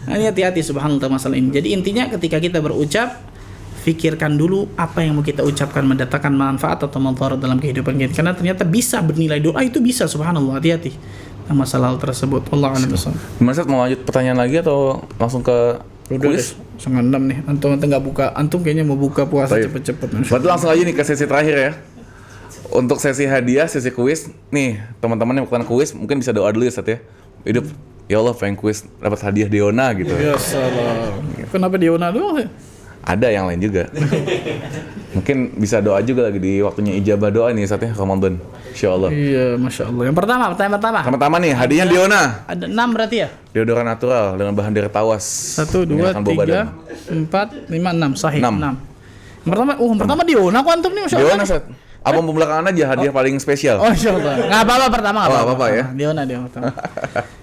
Nah, ini hati-hati subhanallah masalah ini. Jadi intinya ketika kita berucap fikirkan dulu apa yang mau kita ucapkan mendatangkan manfaat atau mudarat dalam kehidupan kita. Karena ternyata bisa bernilai doa itu bisa subhanallah. Hati-hati masalah hal tersebut. Wallahu a'lam bishawab. Gimana Sat, mau lanjut pertanyaan lagi atau langsung ke kuis? 9:06 nih. Antum nggak buka. Antum kayaknya mau buka puasa cepet-cepet. Berarti langsung aja nih ke sesi terakhir ya. Untuk sesi hadiah, sesi kuis. Nih, teman-teman yang bukan kuis mungkin bisa doa dulu ya Sat ya. Hidup ya Allah pengen kuis dapat hadiah Diona gitu. Ya salam. Kenapa Diona doang ya? Ada yang lain juga. Mungkin bisa doa juga lagi di waktunya ijabah doa nih saatnya Ramadan. Insyaallah. Iya, Masya Allah. Yang pertama, pertanyaan Pertama nih, hadiahnya Diona. Ada 6 berarti ya? Deodoran natural dengan bahan dari tawas. 1, 2, 3, 4, 5, 6. Sahih. 6. Yang pertama Diona kok antum nih Masya Allah. Diona Sat. Abang pembelakangan aja hadiah paling spesial. Oh Masya Allah. Nggak apa-apa pertama. Nggak apa-apa ya. Diona pertama.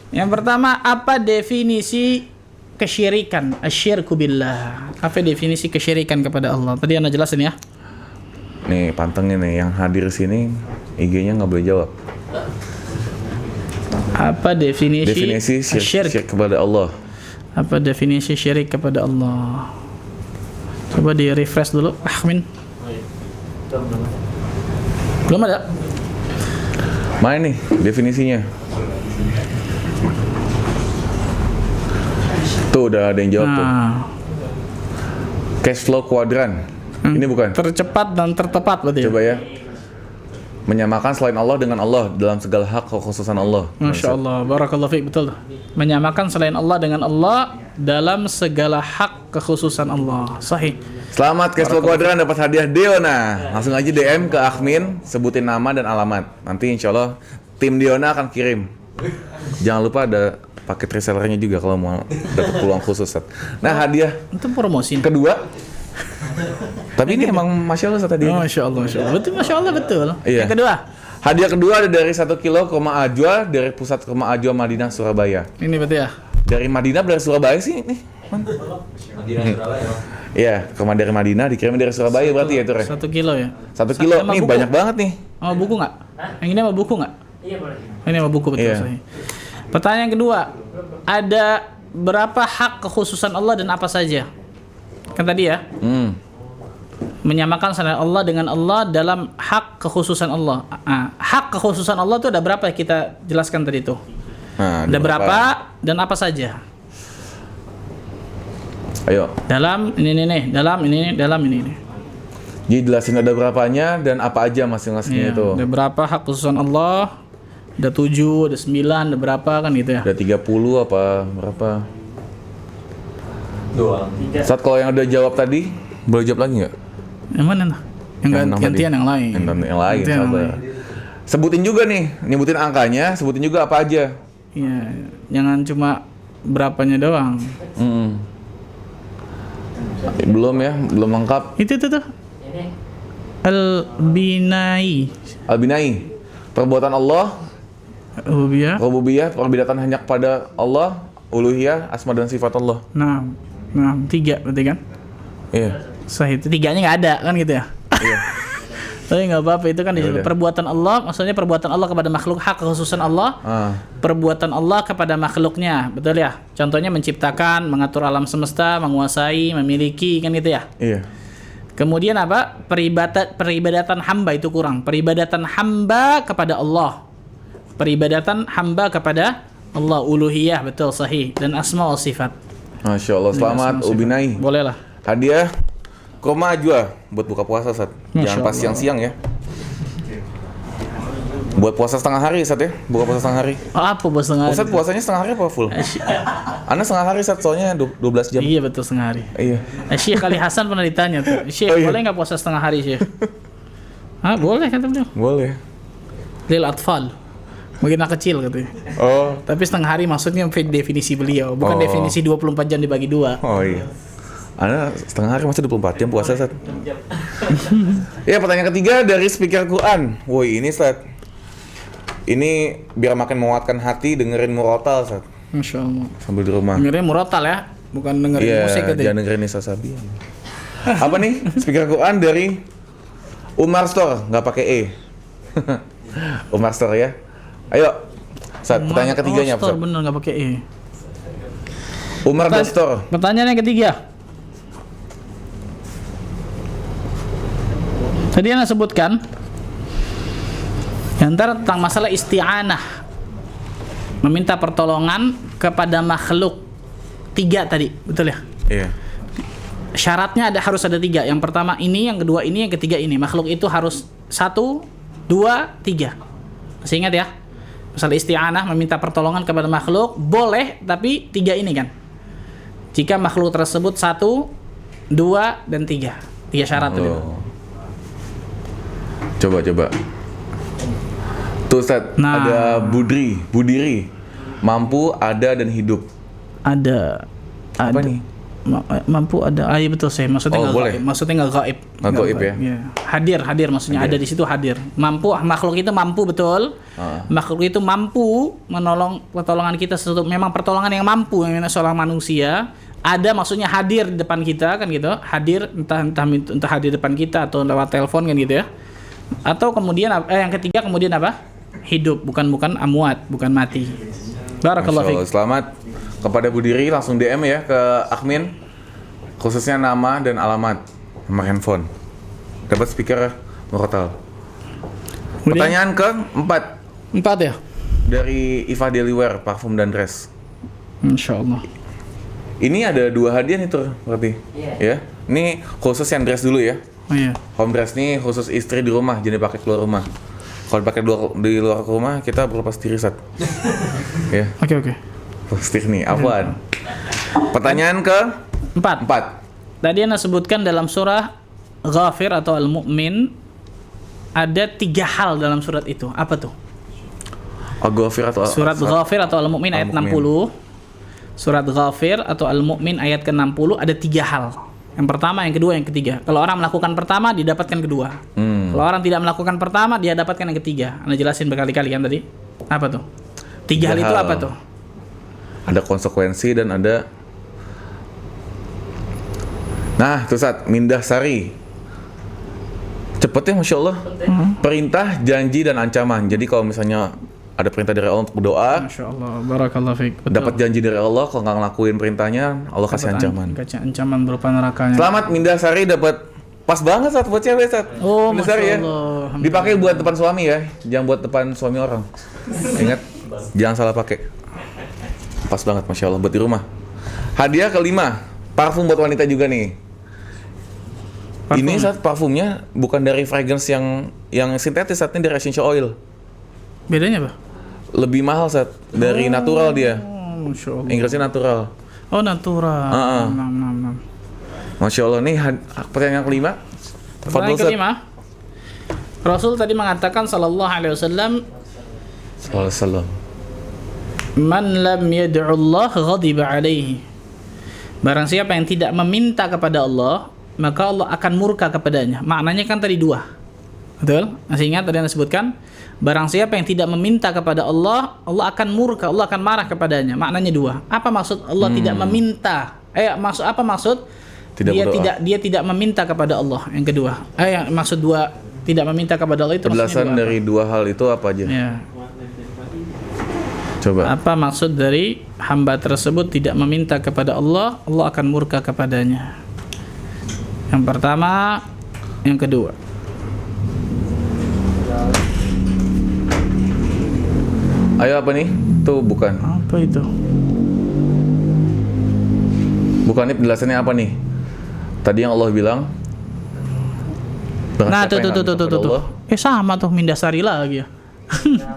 Yang pertama, apa definisi kesyirikan, asyirku billah. Apa definisi kesyirikan kepada Allah? Tadi Anda jelasin ya. Nih, pantengin nih yang hadir sini IG-nya nggak boleh jawab. Apa definisi syirik kepada Allah? Apa definisi syirik kepada Allah? Coba di refresh dulu, Ahmin. Belum ada. Mana nih definisinya? Tuh udah ada yang jawab tuh. Cash flow kuadran. Ini bukan? Tercepat dan tertepat berarti. Coba ya. Menyamakan selain Allah dengan Allah dalam segala hak kekhususan Allah. Masya Allah, barakallahu fiik, betul. Menyamakan selain Allah dengan Allah dalam segala hak kekhususan Allah. Sahih. Selamat cash flow kuadran dapat hadiah Diona. Langsung aja DM ke Akmin, sebutin nama dan alamat. Nanti insya Allah tim Diona akan kirim. Jangan lupa ada paket resellernya juga kalau mau dapat peluang khusus. Nah hadiah itu promosi kedua. Tapi ini emang Masya Allah tadi. Oh, Masya Allah, Masya Allah. Betul, Masya Allah, betul. Iya. Yang kedua. Hadiah kedua ada dari 1 kilo Kurma Ajwa dari pusat Kurma Ajwa Madinah Surabaya. Ini berarti ya? Dari Madinah dari Surabaya sih nih. Madinah Surabaya. Iya, kurma dari Madinah dikirim dari Surabaya berarti ya itu ya. 1 kilo ya? 1 kilo, nih buku. banyak banget nih. Oh buku nggak? Yang ini sama buku nggak? Iya boleh. Ini sama buku betul. Iya. Sahih. Pertanyaan kedua, ada berapa hak kekhususan Allah dan apa saja? Kan tadi ya? Menyamakan selain Allah dengan Allah dalam hak kekhususan Allah. Hak kekhususan Allah itu ada berapa kita jelaskan tadi itu? Nah, ada berapa dan apa saja? Ayo. Dalam ini, dalam ini. Jadi jelasin ada berapanya dan apa aja masing-masingnya itu. Ada berapa hak kekhususan Allah? Ada 7, ada 9, ada berapa kan gitu ya? Ada 30 apa berapa? 2. Saat kalau yang udah jawab tadi, boleh jawab lagi nggak? Yang mana nah? Yang gantian yang lain. Yang lain, sabar. Sebutin juga nih, nyebutin angkanya, sebutin juga apa aja. Iya, jangan cuma berapanya doang. Belum ya, belum lengkap. Itu tuh. Ini Al-Binai. Perbuatan Allah, Rububiyah. perbedaan hanya kepada Allah, uluhiyah, asma dan sifat Allah. Nah, 3 berarti kan? Iya. Sahih, itu 3-nya nggak ada kan gitu ya? Iya. Tapi nggak apa-apa, itu kan disebut perbuatan Allah, maksudnya perbuatan Allah kepada makhluk, hak kekhususan Allah. Perbuatan Allah kepada makhluknya, betul ya? Contohnya menciptakan, mengatur alam semesta, menguasai, memiliki, kan gitu ya? Iya. Kemudian apa? Peribadatan hamba itu kurang. Peribadatan hamba kepada Allah. Peribadatan hamba kepada Allah uluhiyah, betul, sahih. Dan asma wa sifat. Masya Allah, selamat Ubinai. Boleh lah. Hadiah kurma ajwa buat buka puasa, Ustaz. Jangan pas siang-siang ya. Buat puasa setengah hari, Ustaz ya. Buka puasa setengah hari. Apa bos setengah hari? Ustaz puasanya setengah hari apa full? Anda setengah hari, Ustaz, soalnya 12 jam. Iya betul, setengah hari. Iya. Syekh Ali Hasan pernah ditanya tuh, Syekh, Oh, iya. boleh nggak puasa setengah hari, Syekh? Boleh kata beliau. Boleh. Lil atfal. Bagi anak kecil katanya. Oh. Tapi setengah hari maksudnya definisi beliau, bukan Oh. definisi 24 jam dibagi 2. Oh iya. Anda setengah hari masa 24 jam puasa, Ustaz? Ya, pertanyaan ketiga dari speaker Quran. Woi, ini, Ustaz. Ini biar makin menguatkan hati dengerin murotal, Ustaz. Masya Allah. Sambil di rumah. Dengerin murotal ya, bukan dengerin Iya, musik gitu. jangan dengerin Nisa Sabian. Apa nih? Speaker Quran dari Umar Store, nggak pakai E. Umar Store ya. Ayo, Ustaz, pertanyaan ketiganya apa, Store, Ustaz? bener nggak pakai E. Umar Store. Pertanyaan yang ketiga. Tadi yang sebutkan antara tentang masalah isti'anah, meminta pertolongan kepada makhluk. 3 tadi, betul ya? Iya. Syaratnya harus ada 3. Yang pertama ini, yang kedua ini, yang ketiga ini. Makhluk itu harus 1, 2, 3. Masih ingat ya? Masalah isti'anah, meminta pertolongan kepada makhluk boleh, tapi 3 ini kan. Jika makhluk tersebut 1, 2, dan 3. 3 syarat tadi. Coba. Tuh, Ustaz, Nah. ada Budiri. Mampu, ada, dan hidup. Ada. Apa nih? Mampu ada. Iya betul saya. Maksudnya nggak boleh. gaib. Maksudnya nggak gaib. Nggak gaib ya? Iya. Hadir maksudnya ada di situ hadir. Mampu, makhluk itu mampu betul. Makhluk itu mampu menolong pertolongan kita sesuatu. Memang pertolongan yang mampu yang seorang manusia. Ada maksudnya hadir di depan kita kan gitu. Hadir entah hadir di depan kita atau lewat telepon kan gitu ya. Atau kemudian yang ketiga kemudian apa? Hidup, bukan amwat, bukan mati. Barakallahu Masya Allah. fiik. Selamat kepada Budiri, langsung DM ya ke admin, khususnya nama dan alamat, nomor handphone. Dapat speaker murotal. Pertanyaan keempat 4 ya? dari Iva Deliwear, parfum dan dress. Insya Allah. Ini ada 2 hadiah nih tuh berarti. Ya. Ini khusus yang dress dulu ya. Oh iya. Home dress nih khusus istri di rumah, jadi pakai keluar rumah. Kalau pakai di luar rumah kita berlepas diri, Sat. Ya, Oke. pasti nih, apaan? Pertanyaan ke 4. 4. Tadi Anda sebutkan dalam surah Ghafir atau Al-Mu'min ada 3 hal dalam surat itu. Apa tuh? Al-Ghafir atau Surat Ghafir atau Al-Mu'min ayat 60. Surat Ghafir atau Al-Mu'min ayat ke-60 ada 3 hal. Yang pertama, yang kedua, yang ketiga. Kalau orang melakukan pertama, didapatkan kedua. Kalau orang tidak melakukan pertama, dia dapatkan yang ketiga. Anda jelasin berkali-kali kan tadi. Apa tuh? 3 hal itu apa tuh? Ada konsekuensi dan ada. Nah, tuh Sat, Mindah Sari. Cepet ya, Masya Allah. Perintah, janji, dan ancaman. Jadi kalau misalnya ada perintah dari Allah untuk berdoa, Masya Allah, barakallahu fiik. Betul. dapat janji dari Allah, kalau nggak ngelakuin perintahnya, Allah kasih ancaman. Ancaman berupa nerakanya. Selamat Mindah Sari dapat pas banget Sat buat cewek, Sat. Oh, Mindah Sari ya. Masya Allah. Dipakai buat depan suami ya, jangan buat depan suami orang. Ingat, jangan salah pakai. Pas banget, Masya Allah, buat di rumah. Hadiah kelima, parfum buat wanita juga nih. Parfum. Ini Sat, parfumnya bukan dari fragrance yang sintetis, Sat, ini dari essential oil. Bedanya apa? Lebih mahal, Sat, dari natural dia. Oh, Masya Allah. Inggrisnya natural. Oh, natural. Ah. Nam. Masya Allah, nih pertanyaan kelima. Pertanyaan Fadl, Sat. kelima. Rasul tadi mengatakan sallallahu alaihi wasallam, Salam. "Man lam yad'u Allah ghadiba alaihi." Barang siapa yang tidak meminta kepada Allah, maka Allah akan murka kepadanya. Maknanya kan tadi 2. Betul? Masih ingat tadi Anda sebutkan? Barang siapa yang tidak meminta kepada Allah, Allah akan murka, Allah akan marah kepadanya. Maknanya 2. Apa maksud Allah tidak meminta? Apa maksud? Dia tidak meminta kepada Allah. Yang kedua. Yang maksud 2 tidak meminta kepada Allah itu Penjelasan dari 2 hal itu apa aja? Ya. Coba. Apa maksud dari hamba tersebut tidak meminta kepada Allah, Allah akan murka kepadanya? Yang pertama, yang kedua. Ayo apa nih? Tuh bukan. Apa itu? Bukan, ini penjelasannya apa nih? Tadi yang Allah bilang. Nah, tuh. Sama tuh Mindasari lagi ya.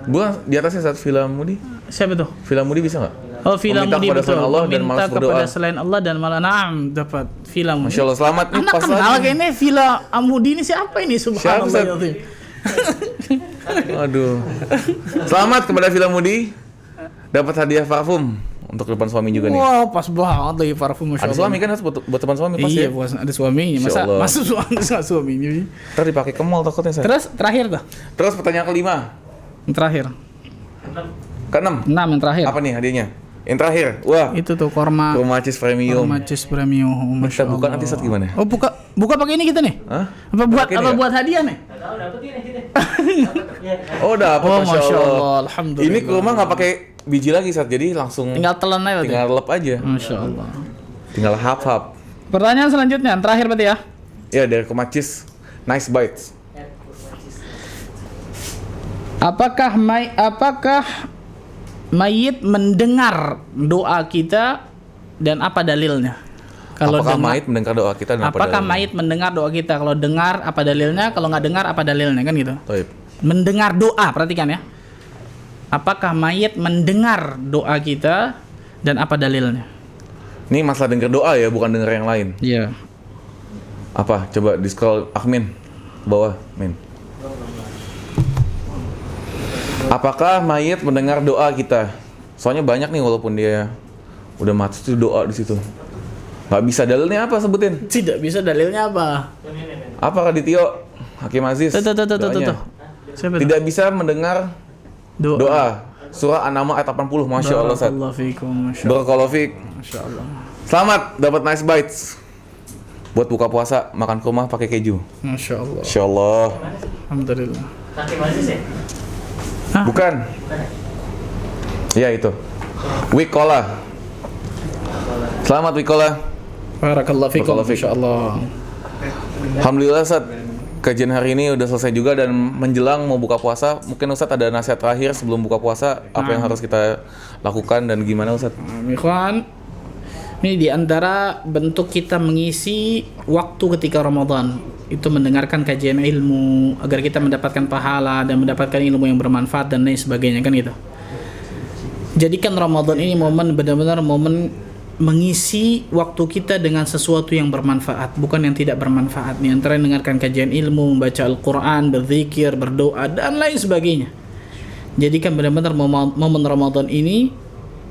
Bukan, di atasnya saat Filamudi. Siapa tuh? Filamudi bisa nggak? Oh, Filamudi betul. Allah dan malas kepada berdoa. selain Allah dan malah dapat Filamudi. Masya Allah, selamat nih. Anak Pas kenal lagi. kayaknya Filamudi ini siapa ini? Subhanallah. Siapa, Aduh. Selamat kepada Filamudi. Dapat hadiah parfum untuk depan suami juga nih. Wah, pas banget lagi parfum, Masya Ada Allah. suami kan, harus buat depan suami pas Iya, ya. bos, ada suaminya. Masya Allah. Masa suaminya sih? Ntar dipakai ke mall takutnya saya. Terus terakhir tuh. Terus pertanyaan kelima. Yang terakhir. Keenam. 6 yang terakhir. Apa nih hadiahnya? Yang terakhir. Wah. Itu tuh korma Romacis Premium. Romacis Premium. Kita Masya buka Allah. nanti saat gimana? Oh, buka pakai ini kita nih. Hah? Apa Pakai ini buat hadiah nih? Tahu dapat ini kita. Oh, dapet, Oh, Masya Allah. Alhamdulillah. Ini ke rumah nggak pakai biji lagi saat, jadi langsung Tinggal telan aja berarti. tinggal lep aja. Masya Allah. Tinggal hap-hap. Pertanyaan selanjutnya, yang terakhir berarti ya. Ya, dari Romacis Nice Bites. Apakah mayit mendengar doa kita dan apa dalilnya? Apakah mayit mendengar doa kita dan apa Apakah dalilnya? mayit mendengar doa kita? Kalau dengar apa dalilnya? Kalau nggak dengar apa dalilnya? Kan gitu. Taib. Mendengar doa, perhatikan ya. Apakah mayit mendengar doa kita dan apa dalilnya? Ini masalah dengar doa ya, bukan dengar yang lain. Iya. Apa? Coba di scroll Akmin bawah, Min. Apakah mayit mendengar doa kita? Soalnya banyak nih walaupun dia udah mati itu doa di situ. Nggak bisa, dalilnya apa sebutin? Tidak bisa dalilnya apa? Apa Radityo? Hakim Aziz. Tuh. Doanya. Siapa itu? Tidak bisa mendengar doa. Surah An-Naml ayat 80. Masya Allah, Ustaz. Barakallahu fikum, Masya Allah. Barakallahu fiik. Masya Allah. Selamat dapat Nice Bites. Buat buka puasa, makan kurma pakai keju. Masya Allah. Masya Allah. Alhamdulillah. Kaki Aziz ya? Hah? Bukan. Iya itu. Wikola. Selamat Wikola. Barakallahu fikum, Barakallahu fikum. Masya Allah. Alhamdulillah Ustaz, kajian hari ini udah selesai juga dan menjelang mau buka puasa. Mungkin Ustaz ada nasihat terakhir sebelum buka puasa, apa yang harus kita lakukan dan gimana Ustaz? Ikhwan, ini di antara bentuk kita mengisi waktu ketika Ramadan, itu mendengarkan kajian ilmu agar kita mendapatkan pahala dan mendapatkan ilmu yang bermanfaat dan lain sebagainya, kan gitu. Jadikan Ramadan ini momen, benar-benar momen mengisi waktu kita dengan sesuatu yang bermanfaat, bukan yang tidak bermanfaat. Di antara mendengarkan kajian ilmu, membaca Al-Quran, berzikir, berdoa dan lain sebagainya. Jadikan benar-benar momen Ramadan ini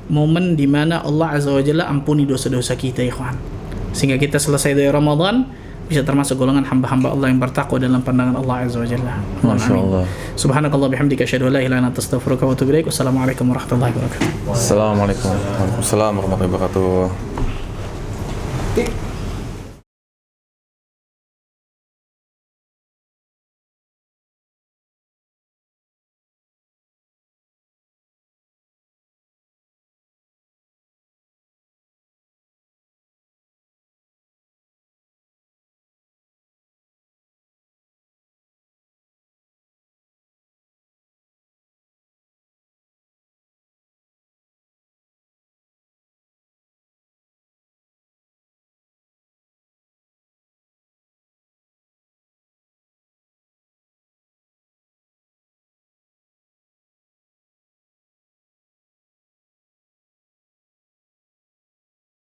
momen di mana Allah Azza wa Jalla ampuni dosa-dosa kita, ikhwan. Sehingga kita selesai dari Ramadan bisa termasuk golongan hamba-hamba Allah yang bertakwa dalam pandangan Allah Azza wa Jalla. Masya Allah. Subhanakallah bihamdika asyhadu an la ilaha illa anta astaghfiruka wa atubu ilaik. Wassalamualaikum warahmatullahi wabarakatuh. Assalamualaikum warahmatullahi wabarakatuh.